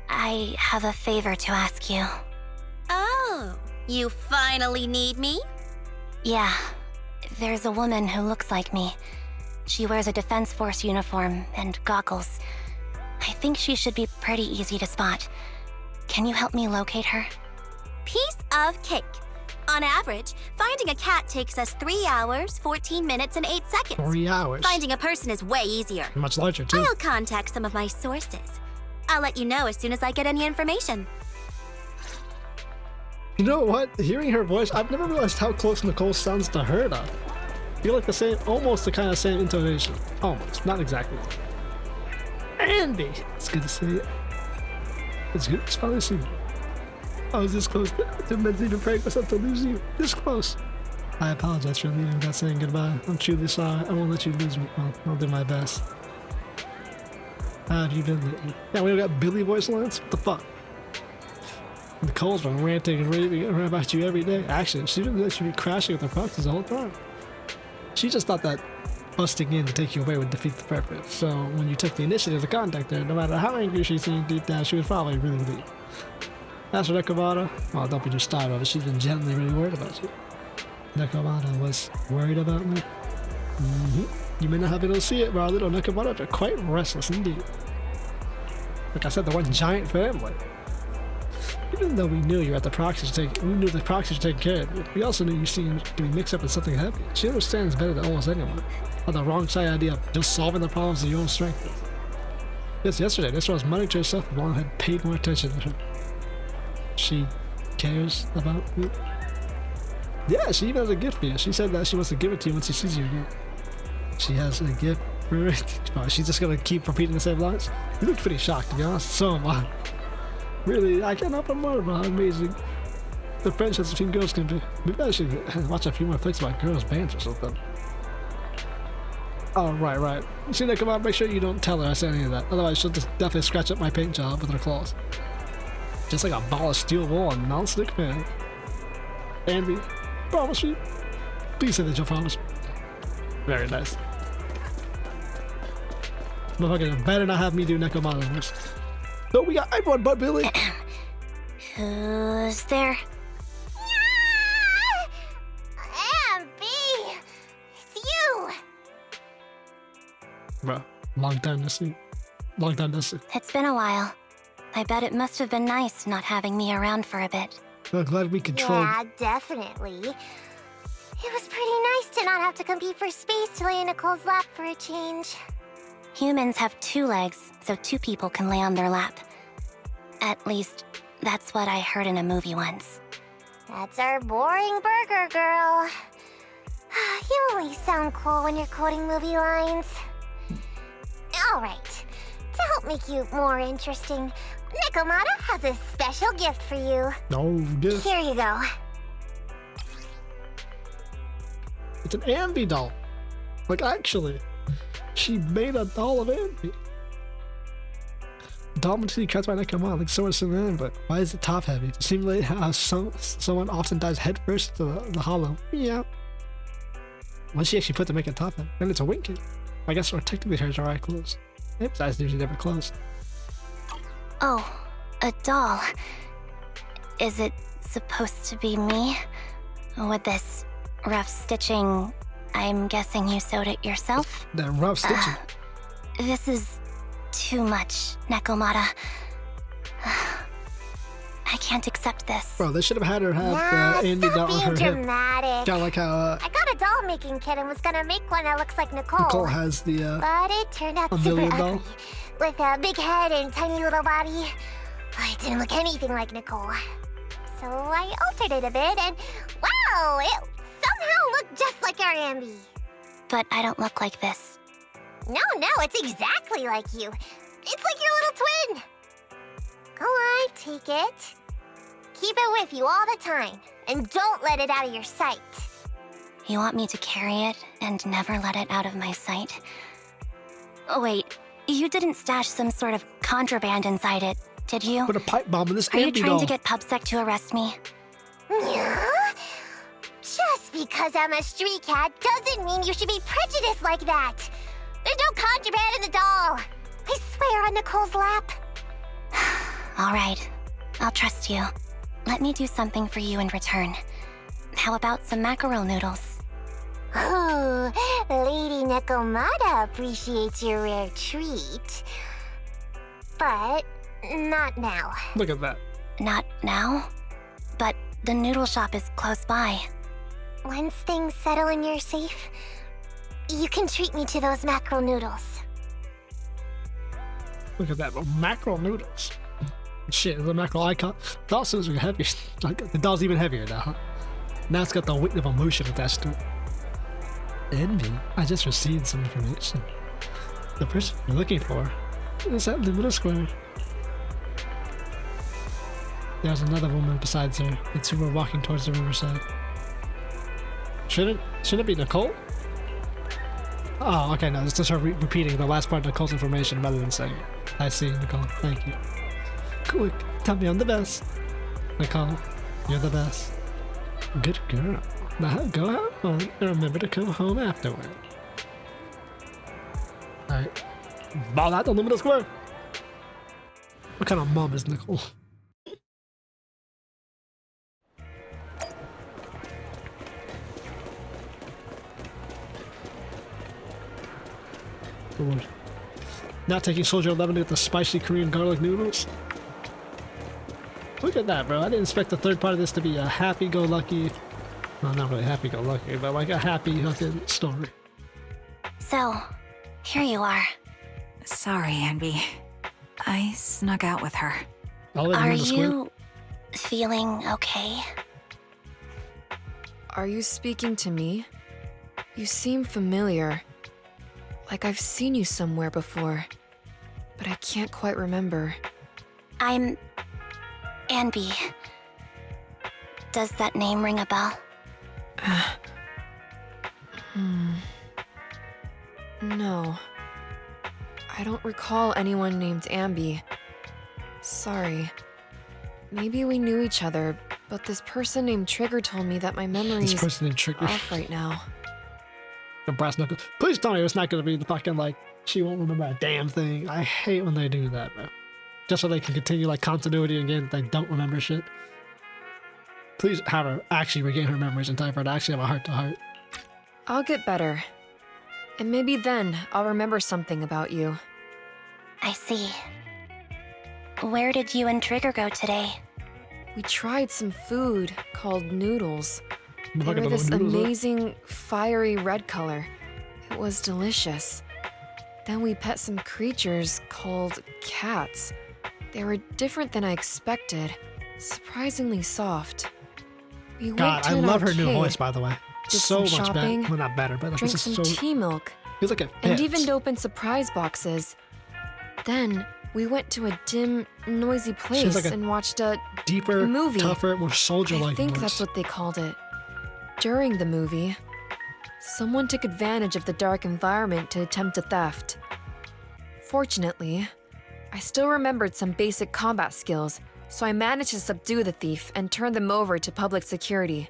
I have a favor to ask you. Oh, you finally need me? Yeah, there's a woman who looks like me. She wears a Defense Force uniform and goggles. I think she should be pretty easy to spot. Can you help me locate her? Piece of cake. On average, finding a cat takes us 3 hours, 14 minutes, and 8 seconds. 3 hours. Finding a person is way easier. Much larger, too. I'll contact some of my sources. I'll let you know as soon as I get any information. You know what? Hearing her voice, I've never realized how close Nicole sounds to her, though. I feel like the same, almost the kind of same intonation. Almost, not exactly. Anby! It's good to see you. It's good. It's finally seen you. I was this close to mentally prepare myself to lose you. This close. I apologize for leaving without saying goodbye. I'm truly sorry. I won't let you lose me. Well, I'll do my best. How have you been lately? Yeah, we got Billy voice lines? What the fuck? Nicole's been ranting and raving about you every day. Actually, she didn't let you be crashing with the proxies the whole time. She just thought that busting in to take you away would defeat the purpose. So when you took the initiative to contact her, no matter how angry she seemed deep down, she was probably really relieved. As for Nekomata, well, don't be just started of it. She's been genuinely really worried about you. Nekomata was worried about me. You may not have been able to see it, but our little Nekomata are quite restless indeed. Like I said, they're one giant family. Even though we knew you were at the proxies taking care of you, we also knew you seemed to be mixed up in something heavy. She understands better than almost anyone how the wrong side idea of just solving the problems of your own strength is. Just yesterday, this was money to herself if Mom had paid more attention to her. She cares about you. Yeah, she even has a gift for you. She said that she wants to give it to you when she sees you again. She has a gift for it. Oh, she's just gonna keep repeating the same lines? You look pretty shocked, to be honest. So am I. Really, I can't help but wonder about how amazing the friendships between girls can be. Maybe I should watch a few more flicks about girls' bands or something. Oh, right. You see that come out? Make sure you don't tell her I said any of that. Otherwise, she'll just definitely scratch up my paint job with her claws. Just like a ball of steel wool on a non-stick pan. Anby, promise me. Please say that you'll promise me. Very nice. Motherfucker, better not have me do Nekomata first. No, we got everyone but Billy. Who's there? Anby! It's you! Bro, long time to see. It's been a while. I bet it must have been nice not having me around for a bit. I'm glad we controlled. Yeah, definitely. It was pretty nice to not have to compete for space to lay in Nicole's lap for a change. Humans have 2 legs, so 2 people can lay on their lap. At least, that's what I heard in a movie once. That's our boring burger girl. You only sound cool when you're quoting movie lines. Alright, to help make you more interesting, Nekomata has a special gift for you. No gift. Here you go. It's an Anby doll. Like, actually, she made a doll of Anby. Doll material cuts by Nekomata, like so much in there, but why is it top heavy? It seems like how someone often dives head first to the hollow. Yeah. What's she actually put to make it top heavy? And it's a winking. I guess our technically hers are eye closed. Its eyes usually never closed. Oh, a doll. Is it supposed to be me? With this rough stitching, I'm guessing you sewed it yourself? That rough stitching. This is too much, Nekomata. I can't accept this. Bro, they should have had her have Nah, Anby doll stop on her being hip. dramatic. Kind of like how I got a doll making kit and was gonna make one that looks like Nicole. Nicole has the But it turned out a super million ugly. doll. With a big head and tiny little body. It didn't look anything like Nicole. So I altered it a bit and wow, it somehow looked just like our Anby. But I don't look like this. No, it's exactly like you. It's like your little twin. Go on, take it. Keep it with you all the time. And don't let it out of your sight. You want me to carry it and never let it out of my sight? Oh, wait. You didn't stash some sort of contraband inside it, did you? put a pipe bomb in this Are you Anby trying doll. to get PubSec to arrest me? Yeah? Just because I'm a street cat doesn't mean you should be prejudiced like that. There's no contraband in the doll. I swear on Nicole's lap. All right. I'll trust you. Let me do something for you in return. How about some mackerel noodles? Ooh, Lady Nekomata appreciates your rare treat. But not now. Look at that. Not now? But the noodle shop is close by. Once things settle and you're safe, you can treat me to those mackerel noodles. Look at that. Mackerel noodles. Shit, the mackerel icon. Doll suits are heavy. Like, the doll's even heavier now, huh? Now it's got the weight of emotion attached to it. Anby, I just received some information. The person you're looking for is at the middle square. There's another woman besides her. The 2 were walking towards the riverside. Shouldn't it be Nicole? Oh, okay, no, it's just her repeating the last part of Nicole's information rather than saying, I see, Nicole, thank you. Quick, tell me I'm the best. Nicole, you're the best. Good girl. Now go have fun and remember to come home afterward. Alright. Ball out the luminous square. What kind of mom is Nicole? Lord. Not taking Soldier 11 to get the spicy Korean garlic noodles. Look at that, bro. I didn't expect the third part of this to be a happy-go-lucky... Well, not really happy-go-lucky, but like a happy fucking story. So, here you are. Sorry, Anby. I snuck out with her. I'll let Are in the squid. you feeling okay? Are you speaking to me? You seem familiar. Like I've seen you somewhere before. But I can't quite remember. I'm Anby. Does that name ring a bell? No. I don't recall anyone named Anby. Sorry. Maybe we knew each other, but this person named Trigger told me that my memory's This person named Trigger. off right now. The brass knuckles. Please tell me it's not gonna be the fucking like she won't remember a damn thing. I hate when they do that, bro. Just so they can continue like continuity again. They don't remember shit. Please have her actually regain her memories in time for her to actually have a heart to heart. I'll get better. And maybe then I'll remember something about you. I see. Where did you and Trigger go today? We tried some food called noodles. They Look at were the this noodles, huh? amazing, fiery red color. It was delicious. Then we pet some creatures called cats. They were different than I expected. Surprisingly soft. We went God, to I an love her new arcade, voice, by the way. did So some much shopping, better. Well, not better, but like drank this is some so. tea milk, Feels like it and fits. even opened surprise boxes. Then we went to a dim, noisy place like a and watched a Deeper, movie. tougher, more I soldier-like think voice. that's what they called it. During the movie, someone took advantage of the dark environment to attempt a theft. Fortunately, I still remembered some basic combat skills, so I managed to subdue the thief and turn them over to public security.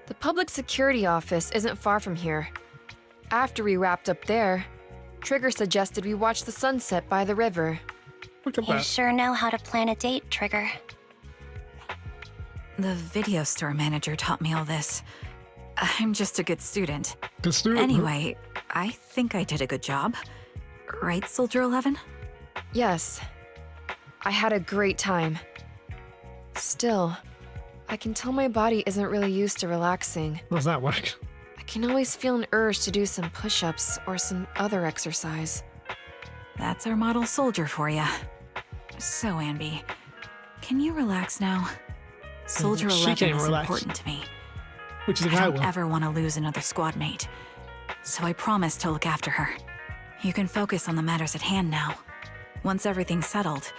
The public security office isn't far from here. After we wrapped up there, Trigger suggested we watch the sunset by the river. Look at You that. sure know how to plan a date, Trigger. The video store manager taught me all this. I'm just a good student. Good student. Anyway, I think I did a good job. Right, Soldier 11? Yes, I had a great time. Still, I can tell my body isn't really used to relaxing. How does that work? I can always feel an urge to do some push-ups or some other exercise. That's our model soldier for ya. So, Anby, can you relax now? Soldier She 11 can't is relax. important to me. Which is I I don't will. ever want to lose another squad mate. So I promise to look after her. You can focus on the matters at hand now. Once everything's settled,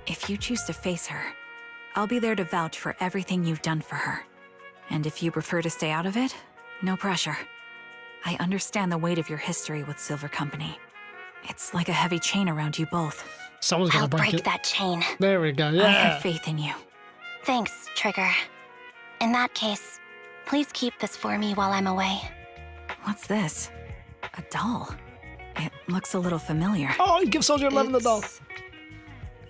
if you choose to face her, I'll be there to vouch for everything you've done for her. And if you prefer to stay out of it, no pressure. I understand the weight of your history with Silver Company. It's like a heavy chain around you both. Someone's gonna I'll break break it. that chain. There we go. I Yeah. have faith in you. Thanks, Trigger. In that case, please keep this for me while I'm away. What's this? A doll? It looks a little familiar. Oh, you give Soldier 11 the doll. It's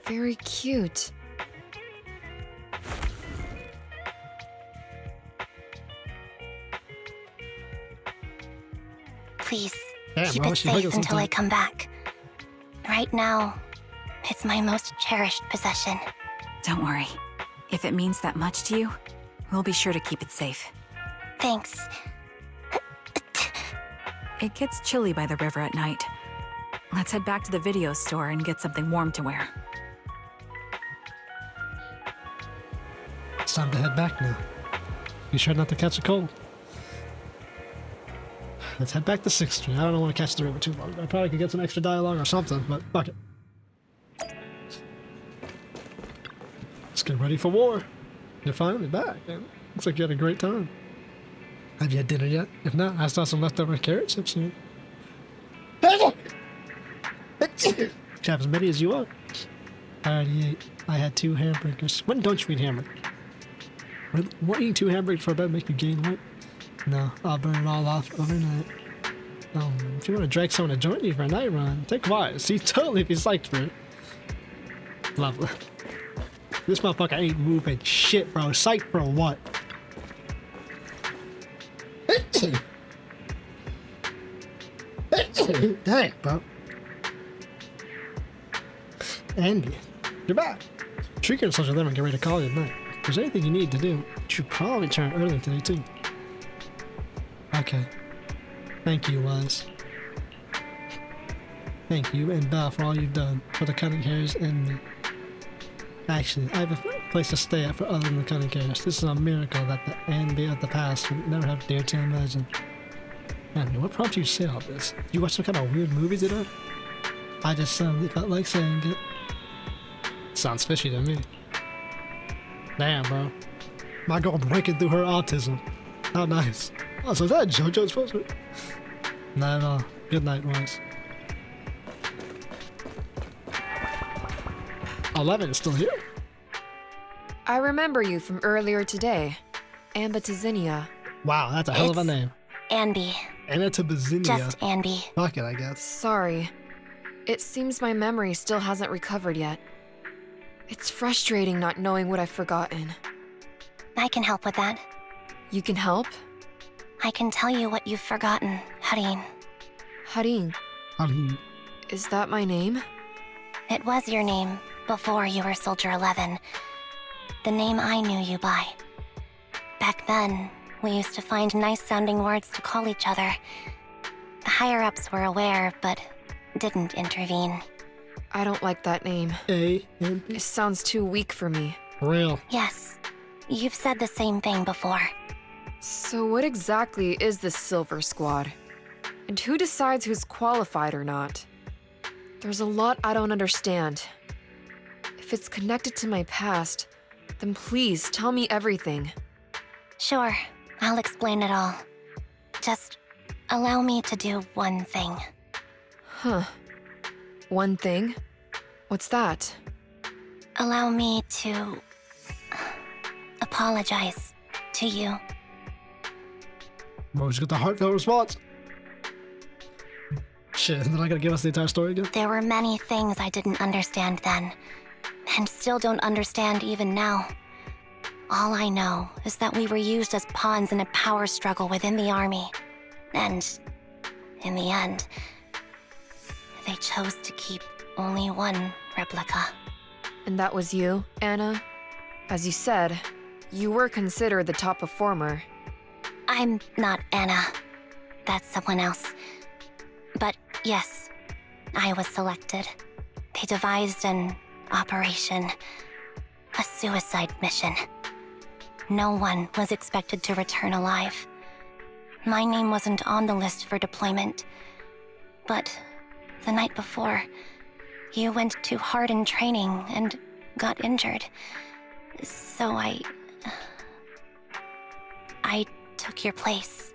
very cute. Please, Damn, keep bro, it she's looking safe until I sometime. come back. Right now, it's my most cherished possession. Don't worry. If it means that much to you, we'll be sure to keep it safe. Thanks. It gets chilly by the river at night. Let's head back to the video store and get something warm to wear. It's time to head back now. Be sure not to catch a cold. Let's head back to 6th Street. I don't want to catch the river too long. I probably could get some extra dialogue or something, but fuck it. Let's get ready for war. You're finally back, man. Looks like you had a great time. Have you had dinner yet? If not, I saw some leftover carrot chips here. Have as many as you want. I already ate. I had 2 hamburgers. When don't you eat hamburgers? What, eating 2 hamburgers for bed make you gain weight? No, I'll burn it all off overnight. If you want to drag someone to join you for a night run, take Wise. He's totally be psyched for it. Lovely. This motherfucker ain't moving shit, bro. Psyched for what? Dang, bro. Andy, you're back. Trigger and Soldier 11 get ready to call you at night. If there's anything you need to do, you should probably return early today, too. Okay. Thank you, Wise. Thank you and Belle for all you've done for the Cunning Hairs and me. Actually, I have a place to stay at for other than the Cunning Hairs. This is a miracle that the Anby of the past would never have dared to imagine. Anby, what prompted you to say all this? Did you watch some kind of weird movie today? I just suddenly felt like saying it. Sounds fishy to me. Damn, bro. My girl breaking through her autism. How nice. Oh, so is that JoJo's poster? Not at all. Good night, Wise. 11 is still here? I remember you from earlier today. Ambitizinia. Wow, that's a hell of a name. Anby. Anatabazinia. Just Anby. Fuck it, I guess. Sorry. It seems my memory still hasn't recovered yet. It's frustrating not knowing what I've forgotten. I can help with that. You can help? I can tell you what you've forgotten, Harin. Harin. Harin. Is that my name? It was your name before you were Soldier 11. The name I knew you by. Back then, we used to find nice-sounding words to call each other. The higher-ups were aware, but didn't intervene. I don't like that name. Anby? It sounds too weak for me. Real. Yes, you've said the same thing before. So what exactly is this Silver Squad? And who decides who's qualified or not? There's a lot I don't understand. If it's connected to my past, then please tell me everything. Sure, I'll explain it all. Just allow me to do one thing. Huh. One thing? What's that? Allow me to apologize to you. Always get the heartfelt response. Shit, they're not gonna give us the entire story again? There were many things I didn't understand then, and still don't understand even now. All I know is that we were used as pawns in a power struggle within the army. And, in the end, they chose to keep only one replica. And that was you, Anna? As you said, you were considered the top performer. I'm not Anna. That's someone else. But yes, I was selected. They devised an operation, a suicide mission. No one was expected to return alive. My name wasn't on the list for deployment. But the night before, you went too hard in training and got injured. So I took your place.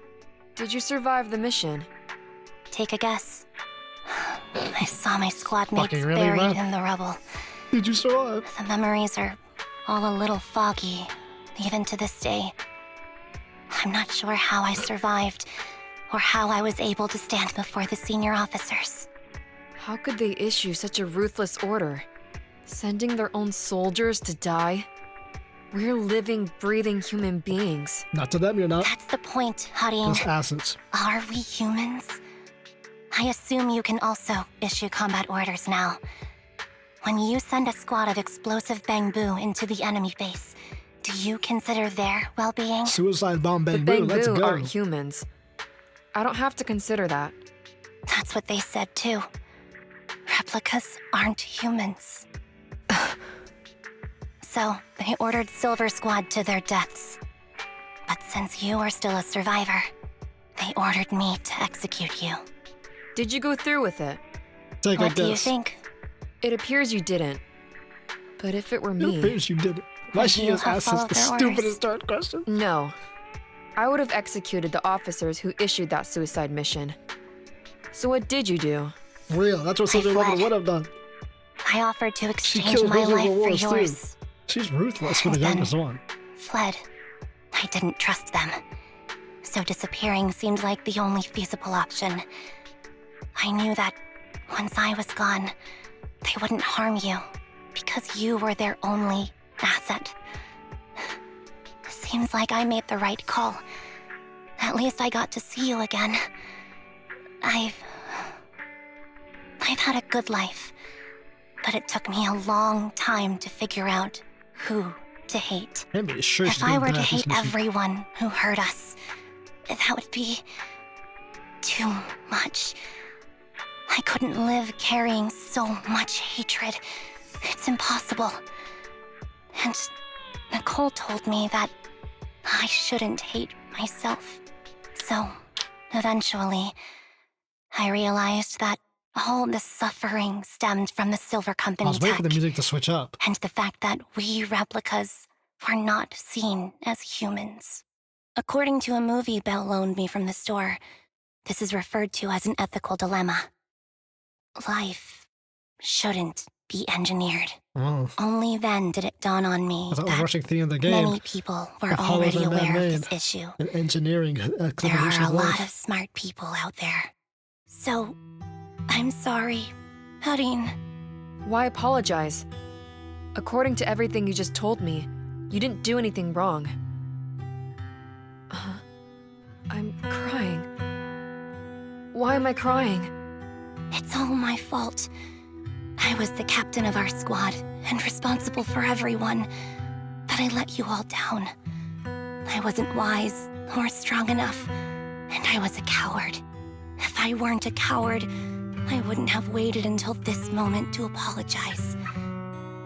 Did you survive the mission? Take a guess. I saw my squad mates Fucking really, buried man? in the rubble. Did you survive? The memories are all a little foggy, even to this day. I'm not sure how I survived, or how I was able to stand before the senior officers. How could they issue such a ruthless order? Sending their own soldiers to die? We're living, breathing human beings. Not to them, you're not. That's the point, Harin. Just assets. Are we humans? I assume you can also issue combat orders now. When you send a squad of explosive bamboo into the enemy base, do you consider their well-being? Suicide bomb The bang boom, let's Bangbu go. aren't humans. I don't have to consider that. That's what they said too. Replicas aren't humans. So, they ordered Silver Squad to their deaths. But since you are still a survivor, they ordered me to execute you. Did you go through with it? Take a What do you guess. think? It appears you didn't. But if it were It me... appears you did it. Why Would she you just have asked us followed the their orders? stupidest third question? No. I would have executed the officers who issued that suicide mission. So what did you do? Real, that's what I Soldier 11 fled. would have done. I offered to exchange killed my those of life the for wars, too. yours. She's ruthless for the Then- youngest one. Fled. I didn't trust them. So disappearing seemed like the only feasible option. I knew that once I was gone, they wouldn't harm you because you were their only asset. Seems like I made the right call. At least I got to see you again. I've had a good life, but it took me a long time to figure out who to hate. Anby is sure she's If I doing were to bad this hate mission. everyone who hurt us, that would be too much. I couldn't live carrying so much hatred. It's impossible. And Nicole told me that I shouldn't hate myself. So, eventually, I realized that all the suffering stemmed from the Silver I Company was waiting tech, for the music to switch up. and the fact that we replicas were not seen as humans. According to a movie Belle loaned me from the store, this is referred to as an ethical dilemma. Life shouldn't be engineered. Oh, Only then did it dawn on me that's an that overrushing theme of the game. many people were If hollows already are aware man-made. of this issue. And engineering There evolution are a of lot life. of smart people out there. So, I'm sorry, Harin. Why apologize? According to everything you just told me, you didn't do anything wrong. I'm crying. Why am I crying? It's all my fault. I was the captain of our squad and responsible for everyone, but I let you all down. I wasn't wise or strong enough, and I was a coward. If I weren't a coward, I wouldn't have waited until this moment to apologize.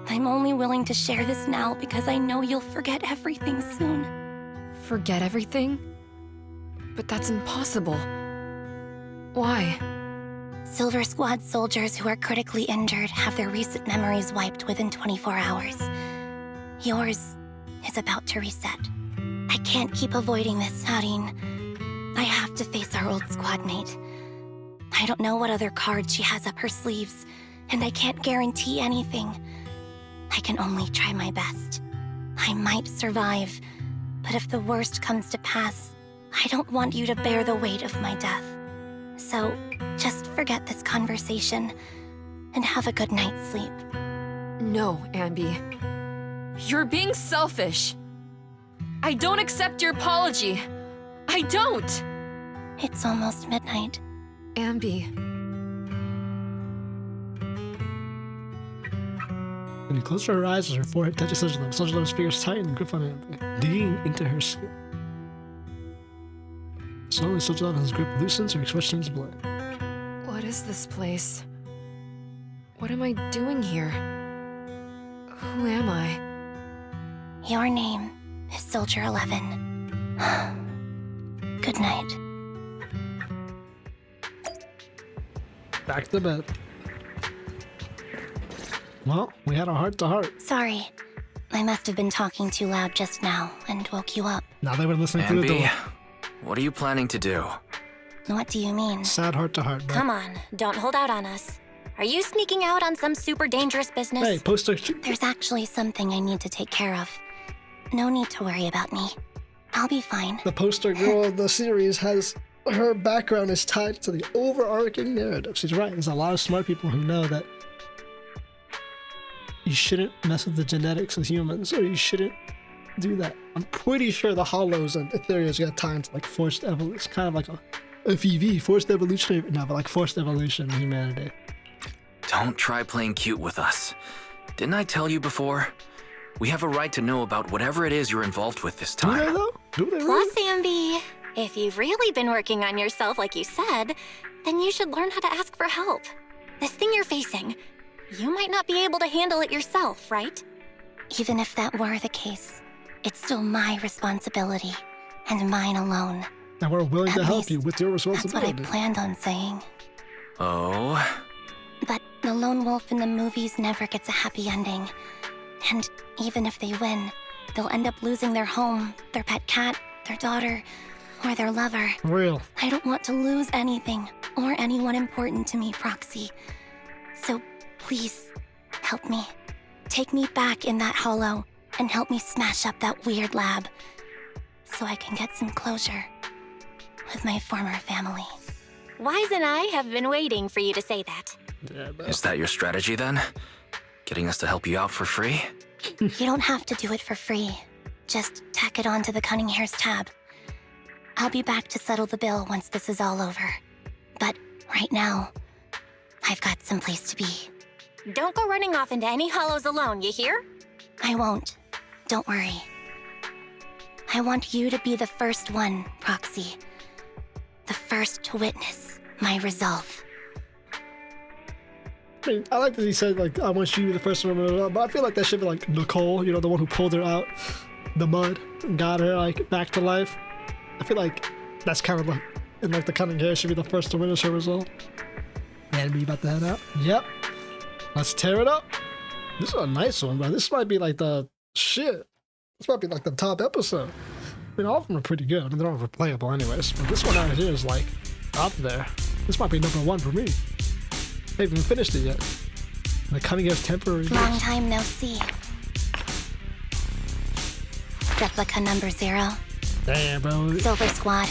I'm only willing to share this now because I know you'll forget everything soon. Forget everything? But that's impossible. Why? Silver Squad soldiers who are critically injured have their recent memories wiped within 24 hours. Yours is about to reset. I can't keep avoiding this, Harin. I have to face our old squad mate. I don't know what other cards she has up her sleeves, and I can't guarantee anything. I can only try my best. I might survive, but if the worst comes to pass, I don't want you to bear the weight of my death. So, just forget this conversation and have a good night's sleep. No, Anby. You're being selfish. I don't accept your apology. I don't! It's almost midnight. Anby. When you close her eyes, her forehead touches Sojourn. Sojourn's fingers tighten and grip on Anby, digging into her skin. Slowly, Sojourn's grip loosens, her expression is blank. What is this place? What am I doing here? Who am I? Your name is Soldier 11. Good night. Back to bed. Well, we had a heart-to-heart. Sorry. I must have been talking too loud just now and woke you up. Now they were listening through the Anby, door. what are you planning to do? What do you mean? Sad heart-to-heart, bro. Come on, don't hold out on us. Are you sneaking out on some super dangerous business? Hey, poster. There's actually something I need to take care of. No need to worry about me. I'll be fine. The poster girl of the series has her background is tied to the overarching narrative. She's right. There's a lot of smart people who know that you shouldn't mess with the genetics of humans, or you shouldn't do that. I'm pretty sure the Hollows and Ethereals got tied to like forced evolution. It's kind of like a FEV, forced evolutionary, no, but like forced evolution in humanity. Don't try playing cute with us. Didn't I tell you before? We have a right to know about whatever it is you're involved with this Do they time. though? Do they Plus, really? Anby, if you've really been working on yourself like you said, then you should learn how to ask for help. This thing you're facing, you might not be able to handle it yourself, right? Even if that were the case, it's still my responsibility, and mine alone. And we're willing to At help least you with your That's what I responsibility. planned on saying. Oh, But the lone wolf in the movies never gets a happy ending. And even if they win, they'll end up losing their home, their pet cat, their daughter, or their lover. Real. I don't want to lose anything or anyone important to me, Proxy. So please, help me. Take me back in that hollow and help me smash up that weird lab so I can get some closure with my former family. Wise and I have been waiting for you to say that. Yeah, bro. is that your strategy then? Getting us to help you out for free? You don't have to do it for free. Just tack it onto the Cunning Hair's tab. I'll be back to settle the bill once this is all over. But right now, I've got someplace to be. Don't go running off into any hollows alone, you hear? I won't. Don't worry. I want you to be the first one, Proxy. The first to witness my resolve. I mean, I like that he said, like, I want you to be the first one to remember it, but I feel like that should be like Nicole, you know, the one who pulled her out the mud and got her, like, back to life. I feel like that's kind of like, and like the cunning hair should be the first to finish her result. And we about to head out. Yep. Let's tear it up. This is a nice one, bro. This might be like the shit. This might be like the top episode. I mean, all of them are pretty good. I mean, they're all replayable anyways, but this one out here is like up there. This might be number one for me. I haven't even finished it yet. The cunning hair's temporary. Long time no see. Replica number 0. Damn, bro. Silver Squad.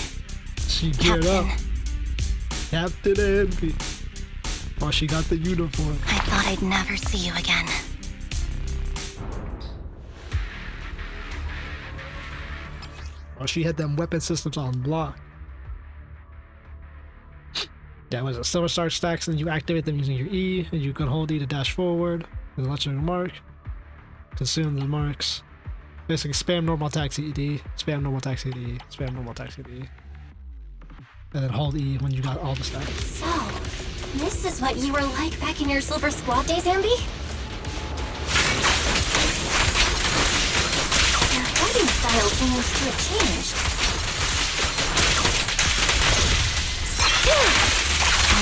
She geared Captain. up. Captain Anby. Oh, she got the uniform. I thought I'd never see you again. Oh, she had them weapon systems on block. That was a Silver Star stacks, and you activate them using your E, and you can hold E to dash forward. There's a legendary mark. Consume the marks. Basically, spam normal attack CED, spam normal attack CED, spam normal attack CED. And then hold E when you got all the stacks. So, this is what you were like back in your Silver Squad days, Anby? Your fighting style seems to have changed.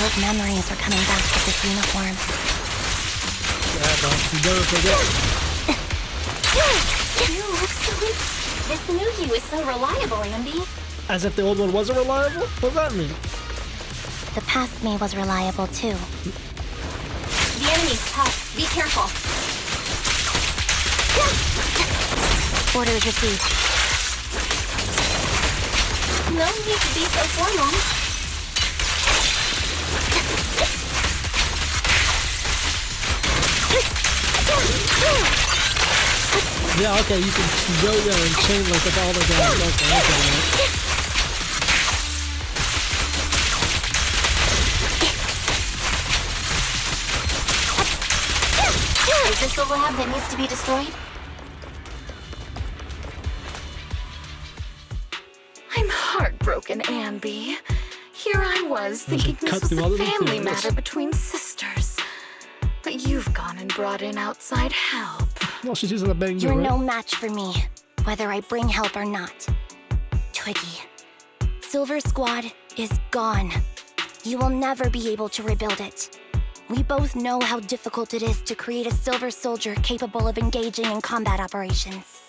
Old memories are coming back with this uniform. Yeah, bro, you never forget. You look so... This new you is so reliable, Anby. As if the old one wasn't reliable? What does that mean? The past me was reliable too. The enemy's tough. Be careful. Orders received. No need to be so formal. Yeah, okay, you can yo-yo and chain like with all the guys. Okay. Is this the lab that needs to be destroyed? I'm heartbroken, Anby. Here I was thinking cut this was through all a of the family things. matter between sisters. But you've gone and brought in outside help. Well, she's using the bang. You're right? no match for me, whether I bring help or not. Twiggy, Silver Squad is gone. You will never be able to rebuild it. We both know how difficult it is to create a Silver Soldier capable of engaging in combat operations.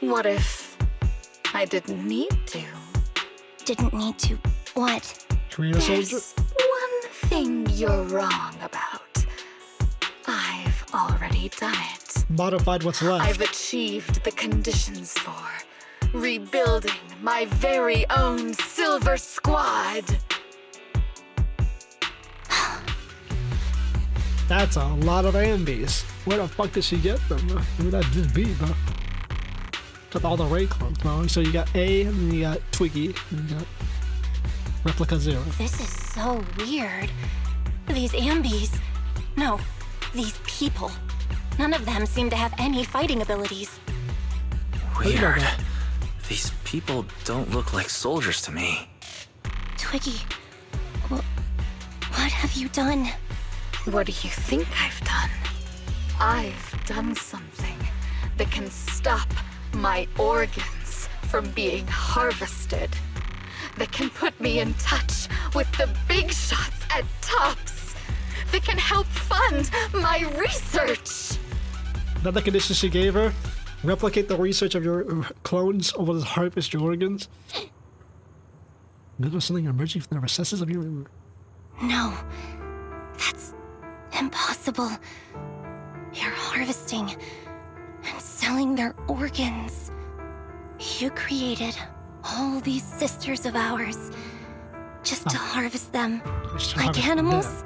What if I didn't need to? Didn't need to. What? Create a soldier? There's one thing you're wrong about. I've already done it. Modified what's left. I've achieved the conditions for rebuilding my very own Silver Squad. That's a lot of Anbys. Where the fuck did she get them? Bro? Where did that just be, bro? Got all the Ray clones, bro. So you got A, and then you got Twiggy, and you got Replica 0. This is so weird. These Ambys. No, these people. None of them seem to have any fighting abilities. do you know Weird. that? These people don't look like soldiers to me. Twiggy, what have you done? What do you think I've done? I've done something that can stop my organs from being harvested. That can put me in touch with the big shots at Tops. That can help fund my research. Another condition she gave her: replicate the research of your clones or harvest your organs. Maybe something emerging from the recesses of your. No, that's impossible. You're harvesting and selling their organs. You created all these sisters of ours just to harvest them like animals?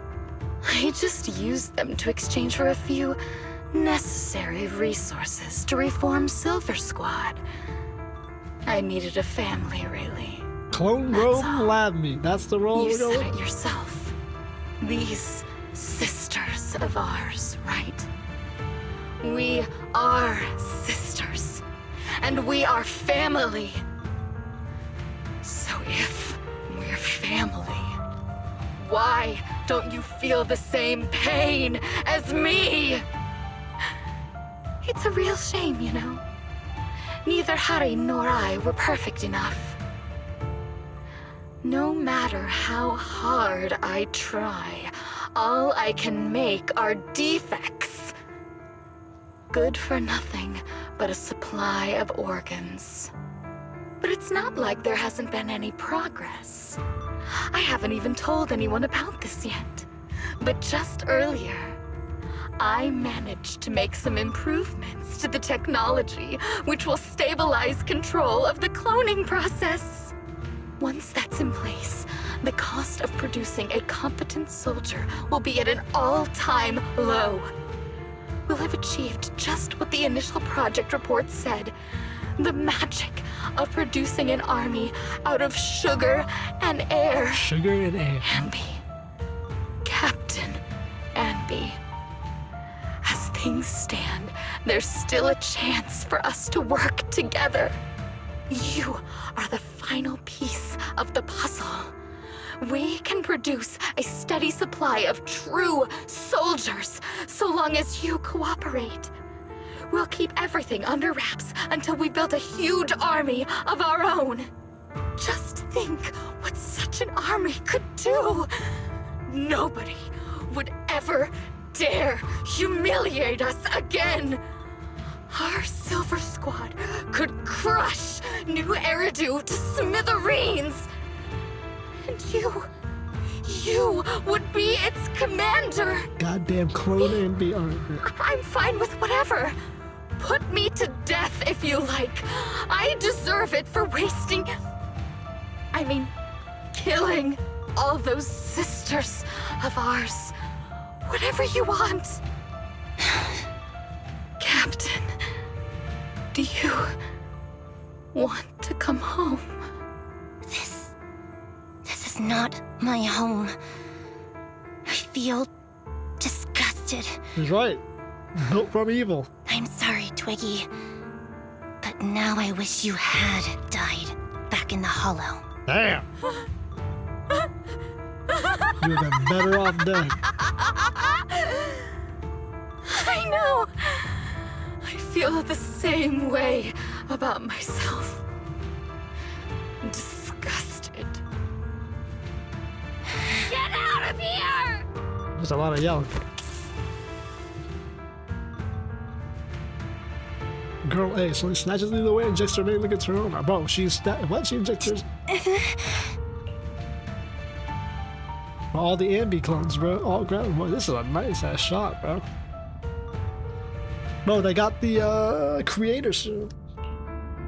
I just used them to exchange for a few necessary resources to reform Silver Squad. I needed a family, really. Clone That's Rome all. Lab Me. That's the role You we're said going. it yourself. These sisters of ours, right? We are sisters. And we are family. So if we're family, why Don't you feel the same pain as me? It's a real shame, you know. Neither Harry nor I were perfect enough. No matter how hard I try, all I can make are defects. Good for nothing but a supply of organs. But it's not like there hasn't been any progress. I haven't even told anyone about this yet. But just earlier, I managed to make some improvements to the technology which will stabilize control of the cloning process. Once that's in place, the cost of producing a competent soldier will be at an all-time low. We'll have achieved just what the initial project report said. The magic of producing an army out of sugar and air. Sugar and air. Anby. Captain Anby. As things stand, there's still a chance for us to work together. You are the final piece of the puzzle. We can produce a steady supply of true soldiers so long as you cooperate. We'll keep everything under wraps until we build a huge army of our own. Just think what such an army could do. Nobody would ever dare humiliate us again. Our Silver Squad could crush New Eridu to smithereens. And you would be its commander. Goddamn clone Anby army. I'm fine with whatever. Put me to death if you like. I deserve it for killing all those sisters of ours. Whatever you want. Captain, do you want to come home? This is not my home. I feel disgusted. He's right. Built from evil. I'm sorry, Twiggy. But now I wish you had died back in the Hollow. Damn. You would have been better off dead. I know. I feel the same way about myself. Disgusted. Get out of here! There's a lot of yelling. Girl A suddenly snatches me away and injects her name against her own. Bro, she injects hers. All the Anby clones, bro. All ground. Boy, this is a nice ass shot, bro. Bro, they got the creator soon.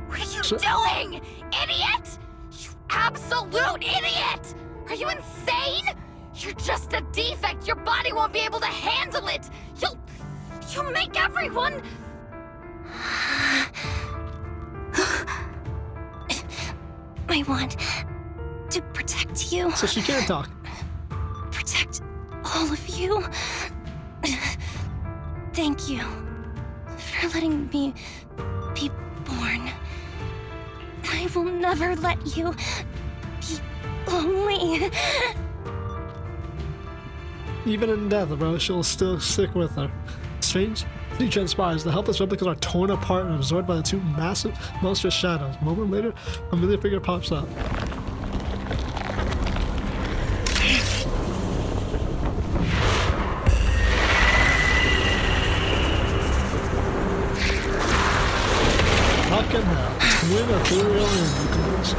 What are you doing, idiot? You absolute idiot! Are you insane? You're just a defect. Your body won't be able to handle it. You'll make everyone. I want to protect you. So she can't talk. Protect all of you. Thank you for letting me be born. I will never let you be lonely. Even in death, bro, she'll still stick with her. Strange thing transpires. The helpless replicas are torn apart and absorbed by the two massive, monstrous shadows. A moment later, a familiar figure pops up. Fucking hell. Twin ethereal unicorns.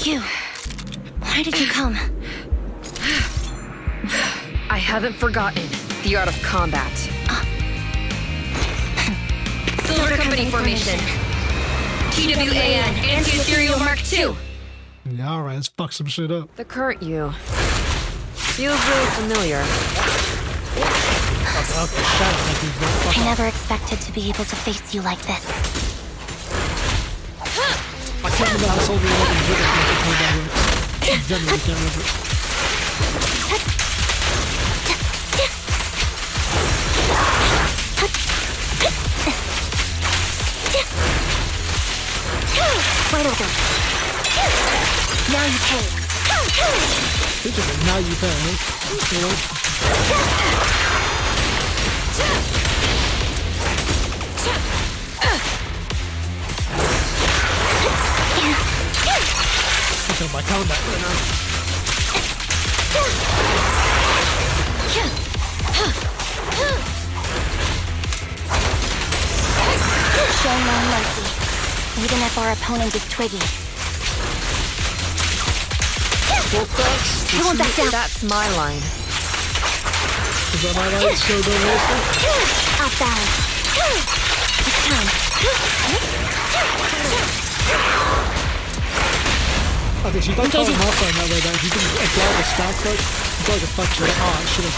You. Why did you come? I haven't forgotten the art of combat. Silver Company formation. TWAN, Anti-Ethereal Mark II. Yeah, alright, let's fuck some shit up. The current you feels really familiar. I never expected to be able to face you like this. I can't remember how Soldier 11 did it. I generally can't remember. Right over. Now you pay. Interesting. Now you pay, Look at my combat right now. Show no mercy, even if our opponent is twiggy. I won't back down. That's my line. Is that my line? Show no mercy? Off balance. It's time. Okay, she's not calling off on that way, that if you can apply the stack hook, it's like a fuck shit. Oh, I should've.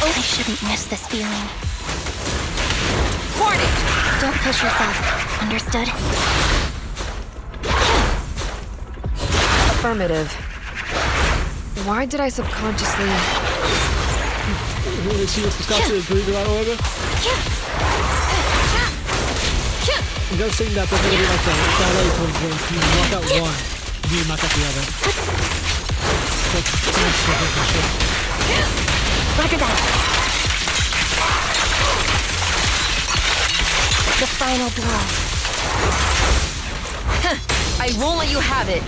Oh, I shouldn't miss this feeling. Warning! Don't push yourself. Understood? Affirmative. Why did I subconsciously... She was discussing agree to that order? I'm gonna think that there's gonna be like a ballet point where you knock out one, and you knock out the other. Like, that's the different shit. Roger that. The final blow. I won't let you have it.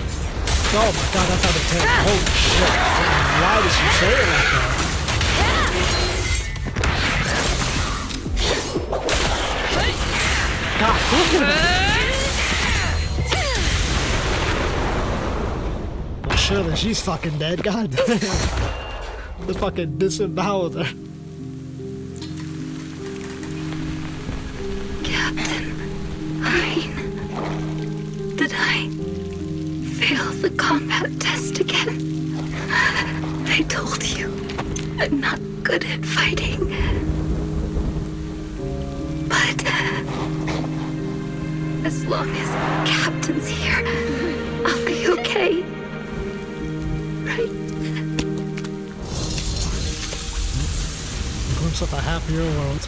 Oh my god, that's how they take. Holy shit. Why did she say it like that? God, look at her. Well, surely she's fucking dead. God damn. The fucking disemboweled her. Captain Hein, did I fail the combat test again? I told you I'm not good at fighting. But as long as Captain's here, I'll be okay. Right? A glimpse of a happier world.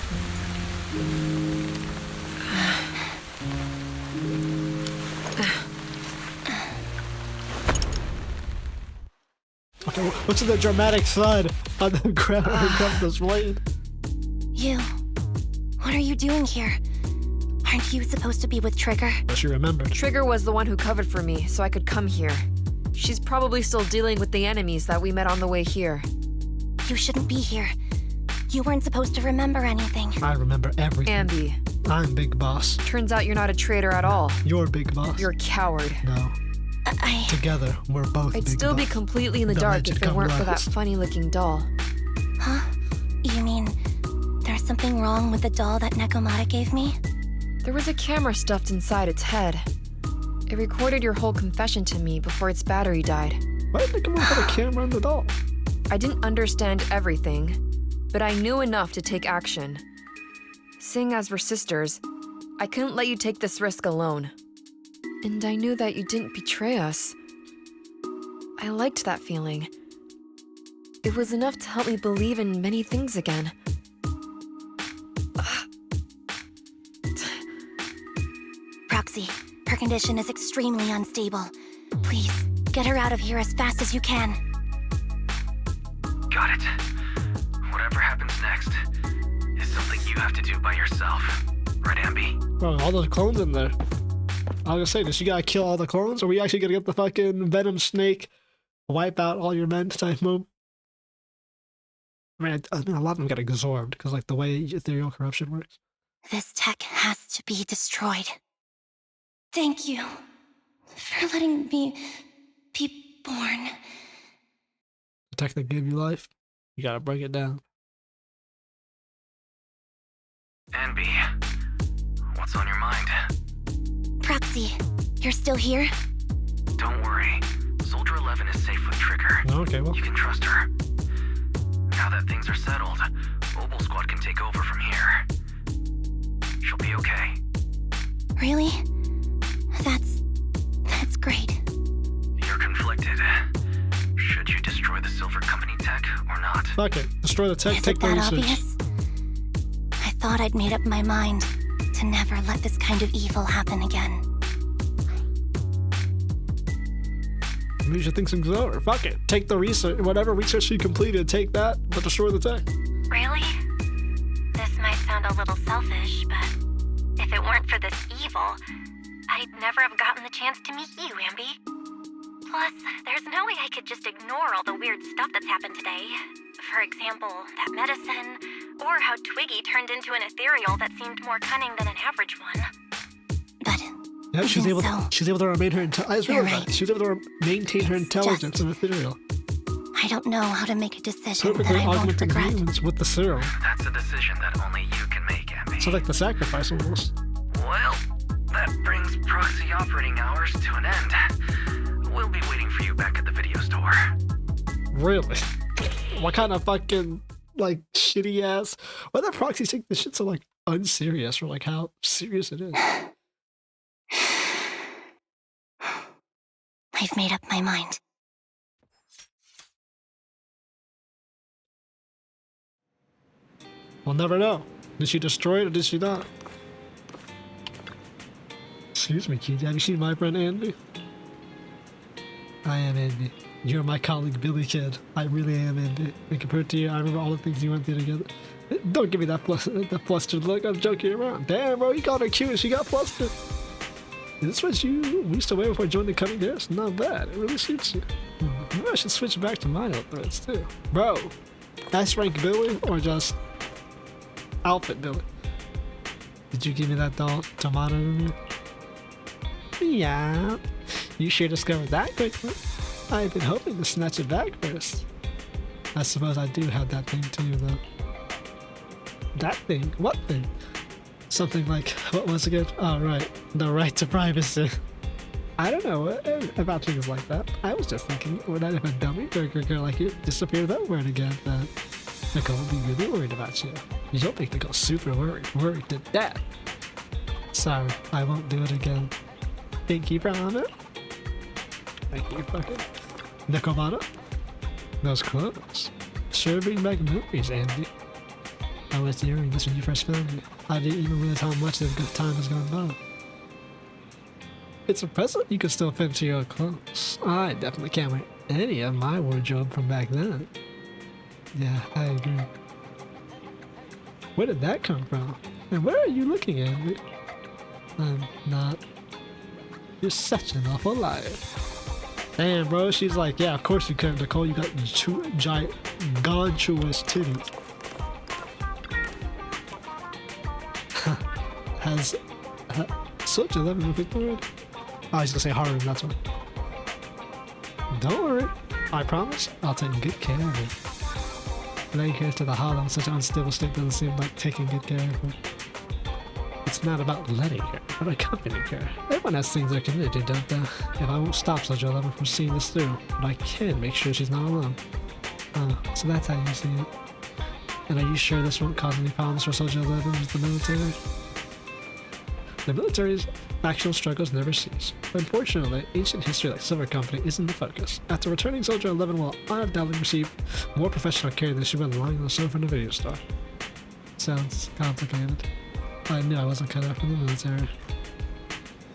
Okay, what's the dramatic thud on the ground when it comes to this blade? You. What are you doing here? Aren't you supposed to be with Trigger? She remembered. Trigger was the one who covered for me, so I could come here. She's probably still dealing with the enemies that we met on the way here. You shouldn't be here. You weren't supposed to remember anything. I remember everything. Anby, I'm Big Boss. turns out you're not a traitor at all. You're Big Boss. You're a coward. No. Together, we're both I'd Big still be Boss. completely in the The dark legend if it come weren't for that rise. funny-looking doll. Huh? You mean there's something wrong with the doll that Nekomata gave me? There was a camera stuffed inside its head. It recorded your whole confession to me before its battery died. Why did they come up with a camera on the doll? I didn't understand everything, but I knew enough to take action. Seeing as we're sisters, I couldn't let you take this risk alone. And I knew that you didn't betray us. I liked that feeling. It was enough to help me believe in many things again. Proxy, her condition is extremely unstable. Please, get her out of here as fast as you can. Got it. Whatever happens next is something you have to do by yourself. Right, Anby? Bro, all those clones in there. I was gonna say, does she gotta kill all the clones? Or are we actually gonna get the fucking venom snake, wipe out all your men type move? I mean, a lot of them get absorbed because, like, the way ethereal corruption works. This tech has to be destroyed. Thank you for letting me be born. The tech that gave you life, you gotta break it down. Anby, what's on your mind? Proxy, you're still here? Don't worry. Soldier 11 is safe with Trigger. Okay, well. You can trust her. Now that things are settled, Mobile Squad can take over from here. She'll be okay. Really? That's great. You're conflicted. Should you destroy the Silver Company tech or not? Fuck it. Destroy the tech, Is take it the that research. obvious? I thought I'd made up my mind to never let this kind of evil happen again. Maybe you should think things over. Fuck it. Take the research, whatever research you completed, take that, but destroy the tech. Really? This might sound a little selfish, but if it weren't for this evil, I'd never have gotten the chance to meet you, Anby. Plus, there's no way I could just ignore all the weird stuff that's happened today. For example, that medicine, or how Twiggy turned into an ethereal that seemed more cunning than an average one. But Yeah, she's able. so, She's able to remain her. I just you're realized right. she was able to maintain her intelligence in ethereal. I don't know how to make a decision that Perfectly I won't augmented regret. humans with the serum. That's a decision that only you can make, Anby. So like the sacrifice almost. Well, that brings proxy operating hours to an end. We'll be waiting for you back at the video store. Really? What kind of fucking like shitty ass? Why the proxies take this shit so like unserious or like how serious it is? I've made up my mind. We'll never know. Did she destroy it or did she not? Excuse me, kid. Have you seen my friend Anby? I am Anby. You're my colleague Billy, kid. I really am Anby. And compared to you, I remember all the things you went through together. Don't give me that flustered look. I'm joking around. Damn, bro, you called her cute and she got flustered. Is this what you used to wear before joining the cutting hairs? Not bad. It really suits you. Maybe I should switch back to my outfits too. Bro, S-rank Billy or just outfit Billy? Did you give me that doll tomato review? Yeah. You sure discovered that quickly. I've been hoping to snatch it back first. I suppose I do have that thing too, though. That thing? What thing? Something like, what was it again? Oh, right. The right to privacy. I don't know about things like that. I was just thinking, what if a dummy burger girl like you disappeared without word again, then Nicole would be really worried about you. You'll make Nicole super worried to death. Sorry, I won't do it again. Pinky promise? Thank you, fucking Nicomana. Those clothes sure bring back memories, Andy. I was hearing this when you first found me. I didn't even realize how much the good time has gone by. It's impressive you can still fit into your clothes. I definitely can't wear any of my wardrobe from back then. Yeah, I agree. Where did that come from? And where are you looking at me? I'm not. You're such an awful liar. Damn, bro, she's like, yeah, of course you can, Nicole. You got giant, gargantuous titties. Has Soldier 11 been picked already? Oh, I was gonna say Harlem, that's one. Don't worry, I promise I'll take good care of it. Letting her to the Harlem, such an unstable state doesn't seem like taking good care of her. It's not about letting her, but accompanying her. Everyone has things they're committed to, don't they? If I won't stop Soldier 11 from seeing this through, but I can make sure she's not alone. Oh, so that's how you see it. And are you sure this won't cause any problems for Soldier 11 with the military? The military's actual struggles never cease. Unfortunately, ancient history like Silver Company isn't the focus. After returning, Soldier 11 will undoubtedly receive more professional care than she would lying on the sofa in a video store. Sounds complicated. I knew I wasn't cut out for the military.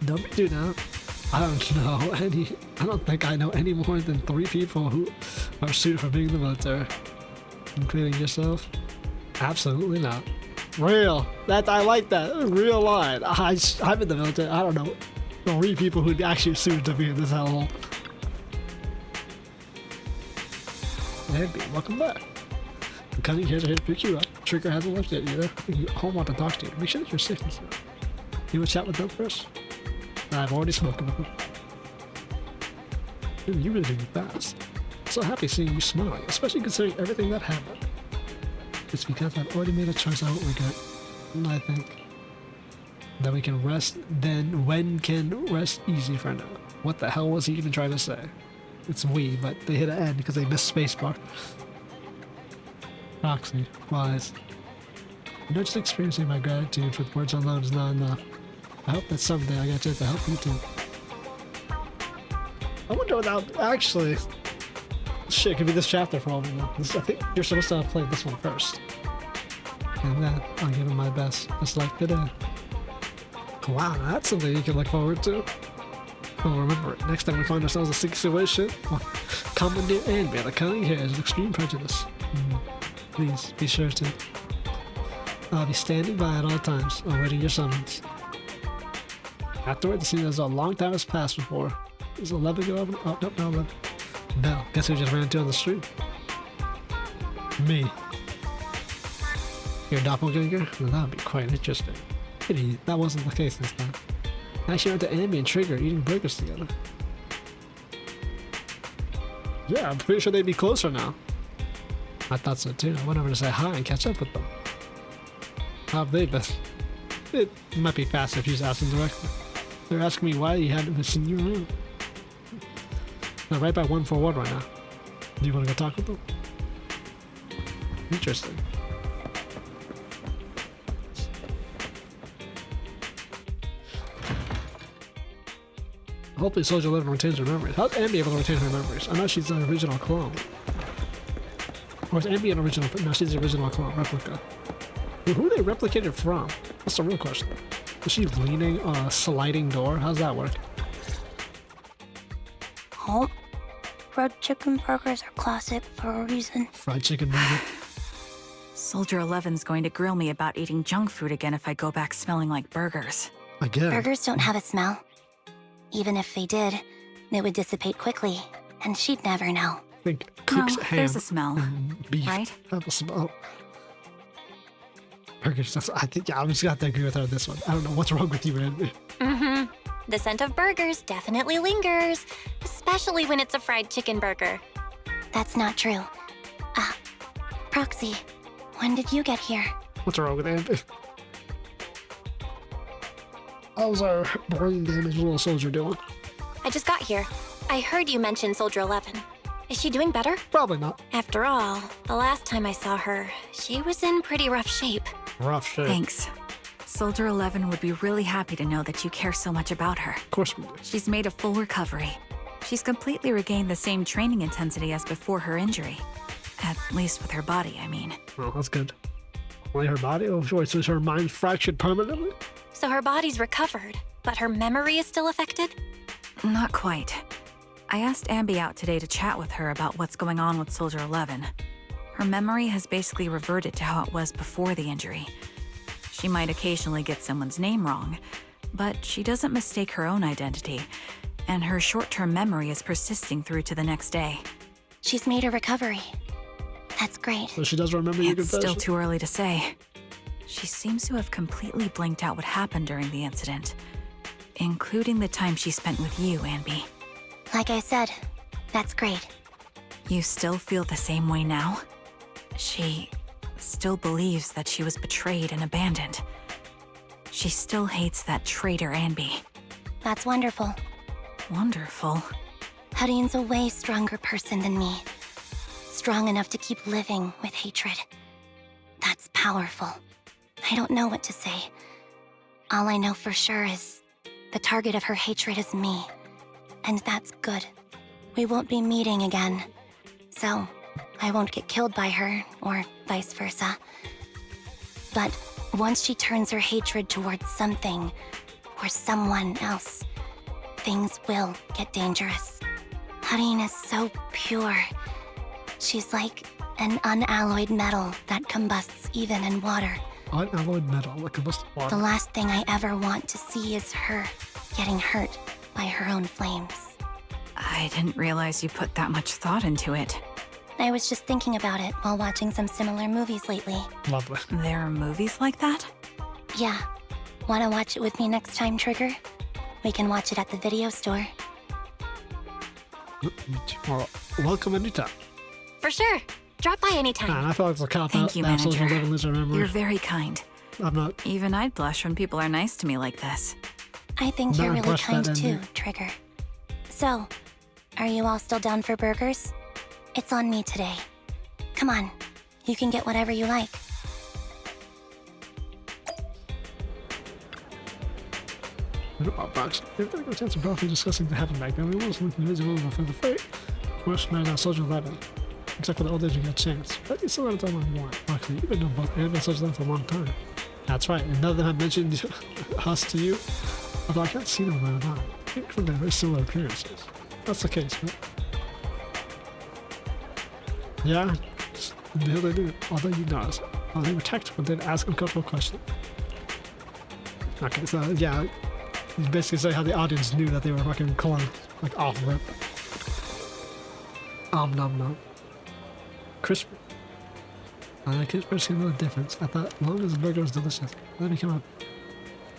Don't be doing that. I don't think I know any more than 3 people who are suited for being in the military. Including yourself? Absolutely not. Real. I like that. Real line. I'm in the military. I don't know 3 people who'd actually suited to be in this hellhole. Anby, welcome back. The cutting hairs are here to pick you up. Trigger hasn't left yet either. I want to talk to you. Make sure that you're safe and stuff. You want to chat with them first? I've already spoken with them. Dude, you really did fast. So happy seeing you smiling, especially considering everything that happened. It's because I've already made a choice I won't regret. And I think that we can rest then when can rest easy for now. What the hell was he even trying to say? It's we, but they hit an end because they missed spacebar. Proxy, wise. You know, just experiencing my gratitude with words alone is not enough. I hope that someday I get a chance to help you too. I wonder without actually. Shit, it could be this chapter for all we know. I think you're supposed to have played this one first. And then I'll give it my best, just like today. Wow, that's something you can look forward to. Oh, remember it. Next time we find ourselves in a situation, well, Commandeer Anby, the cunning hair is extreme prejudice. Please be sure to. I'll be standing by at all times, awaiting your summons. Afterward, it seems as though a long time has passed before. Is 11 go over? Oh, nope, no, 11. No, guess who just ran into on the street? Me. Your doppelganger? Well, that would be quite interesting. Pity that wasn't the case this time. I actually went to Anby and Trigger eating burgers together. Yeah, I'm pretty sure they'd be closer now. I thought so too. I went over to say hi and catch up with them. How have they been? It might be faster if you just ask them directly. They're asking me why you hadn't seen you around. Now, right by 141 right now. Do you want to go talk with them? Interesting. Hopefully Soldier 11 retains her memories. How's Anby able to retain her memories? I know she's an original clone. Or is Anby an original? No, she's the original clone, replica. Who are they replicated from? That's the real question. Is she leaning on a sliding door? How's that work? Oh, fried chicken burgers are classic for a reason. Fried chicken burger. Soldier 11's going to grill me about eating junk food again if I go back smelling like burgers. Again. Burgers don't have a smell. Even if they did, it would dissipate quickly, and she'd never know. I think cooked No, ham there's a smell, and beef right? have a smell. Burgers, I think, yeah, I'm just gonna have to agree with her on this one. I don't know what's wrong with you, Anby. Mm-hmm. The scent of burgers definitely lingers, especially when it's a fried chicken burger. That's not true. Proxy, when did you get here? What's wrong with Anby? How's our brain damaged little soldier doing? I just got here. I heard you mention Soldier 11. Is she doing better? Probably not. After all, the last time I saw her, she was in pretty rough shape. Rough shape. Thanks. Soldier 11 would be really happy to know that you care so much about her. Of course we do. She's made a full recovery. She's completely regained the same training intensity as before her injury. At least with her body, I mean. Well, that's good. Only her body? Oh, so is her mind fractured permanently? So her body's recovered, but her memory is still affected? Not quite. I asked Anby out today to chat with her about what's going on with Soldier 11. Her memory has basically reverted to how it was before the injury. She might occasionally get someone's name wrong, but she doesn't mistake her own identity, and her short-term memory is persisting through to the next day. She's made a recovery. That's great. So she does remember your It's confession? still too early to say. She seems to have completely blanked out what happened during the incident, including the time she spent with you, Anby. Like I said, that's great. You still feel the same way now? She still believes that she was betrayed and abandoned. She still hates that traitor Anby. That's wonderful. Wonderful. Hudion's a way stronger person than me. Strong enough to keep living with hatred. That's powerful. I don't know what to say. All I know for sure is the target of her hatred is me. And that's good. We won't be meeting again. So, I won't get killed by her, or vice versa. But once she turns her hatred towards something, or someone else, things will get dangerous. Hudion is so pure. She's like an unalloyed metal that combusts even in water. Unalloyed metal, like combustible water. The last thing I ever want to see is her getting hurt by her own flames. I didn't realize you put that much thought into it. I was just thinking about it while watching some similar movies lately. Lovely. There are movies like that? Yeah. Wanna watch it with me next time, Trigger? We can watch it at the video store. Well, welcome anytime. For sure. Drop by anytime. Man, I feel like it's a cop out. Thank you, that Soldier Manager. 11 loses her memory. You're very kind. I'm not. Even I'd blush when people are nice to me like this. I think Not you're really impressed kind that too, ending. Trigger. So, are you all still down for burgers? It's on me today. Come on. You can get whatever you like. Box. They're gonna go chance of briefly discussing the happened back then. We wasn't looking visible enough for the fight. Wish Night on Soldier 11. Except for the others you get a chance. But you still haven't done on one. Luckily, you've been doing both Anby and Soldier 11 for a long time. That's right, and none of them have mentioned us to you. Although I can't see them right now. I think they have very similar appearances. That's the case, right? Yeah, the hell they do. Although you notice. Oh, they were tactical, they didn't ask uncomfortable questions. Okay, so yeah, you basically say how the audience knew that they were fucking clones, like off rip. Nom nom. Crispy. I can't see no difference. I thought as long as the burger was delicious, let me come up.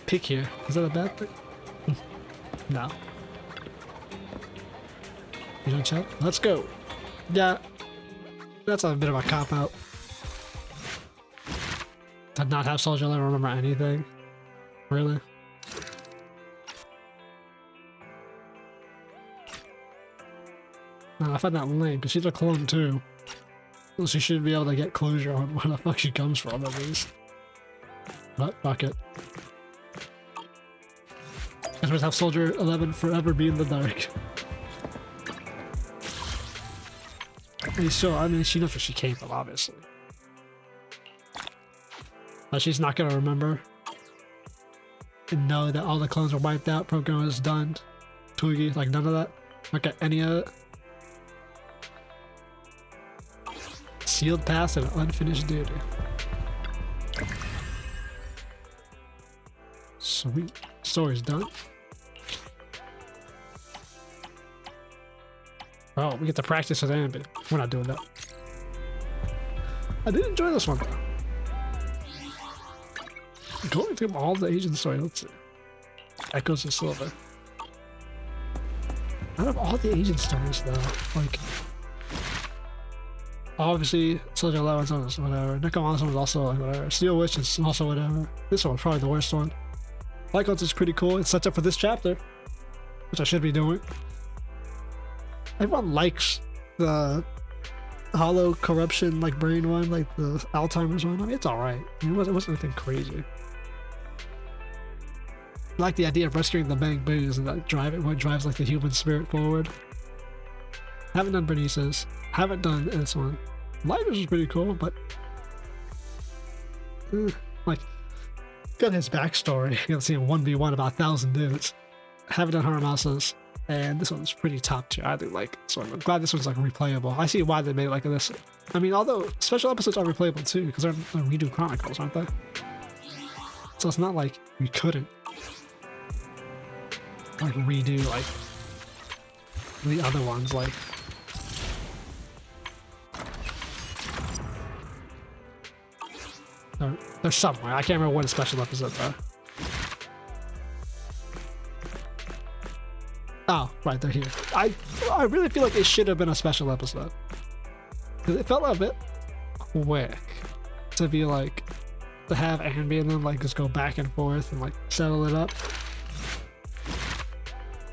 Pick here. Is that a bad thing? No. You don't chat? Let's go. Yeah. That's a bit of a cop out. To not have Soldier ever remember anything. Really? No, I find that lame because she's a clone too. So she should be able to get closure on where the fuck she comes from at least. But fuck it. I just have Soldier 11 forever be in the dark. So, I mean, she knows where she came from, obviously. But she's not gonna remember. And know that all the clones are wiped out, program is done. Twiggy, like none of that. Not got any of it. Sealed past and unfinished duty. Sweet. Story's done. Oh, we get to practice with Anby. We're not doing that. I did enjoy this one though. Going through all the Asian story, let's see. Echoes of Silver. Out of all the Asian stories though, like obviously Soldier 11 is whatever. Necromancer is also like whatever. Steel Witch is also whatever. This one's probably the worst one. Lycos is pretty cool. It sets up for this chapter, which I should be doing. Everyone likes the hollow corruption like brain one, like the Alzheimer's one. I mean, it's alright. I mean, it wasn't anything crazy. I like the idea of rescuing the Bang Boos and that what drives like the human spirit forward. Haven't done Bernice's. Haven't done this one. Lighters is pretty cool, but like got his backstory. You can see him 1v1 about 1,000 dudes. Haven't done Haramasa's. And this one's pretty top tier. I do like this one. I'm glad this one's like replayable. I see why they made it like this. I mean, although special episodes are replayable too, because they're redo chronicles, aren't they? So it's not like we couldn't like redo like the other ones. Like they're somewhere. I can't remember what a special episode are. Oh, right, they're here. I really feel like it should have been a special episode. Because it felt a bit quick to be like, to have Anby and then like just go back and forth and like settle it up.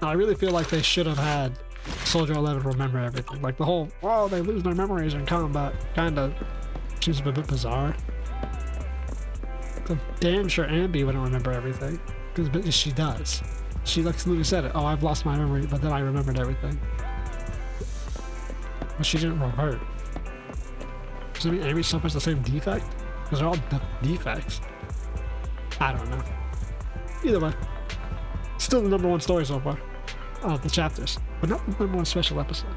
I really feel like they should have had Soldier 11 remember everything. Like the whole, oh, they lose their memories in combat kind of seems a bit bizarre. I'm damn sure Anby wouldn't remember everything. Because she does. She like literally said it. Oh, I've lost my memory, but then I remembered everything. But she didn't revert. Does that mean Anby suffers the same defect? Because they're all defects. I don't know. Either way. Still the #1 story so far. Of the chapters. But not the #1 special episode.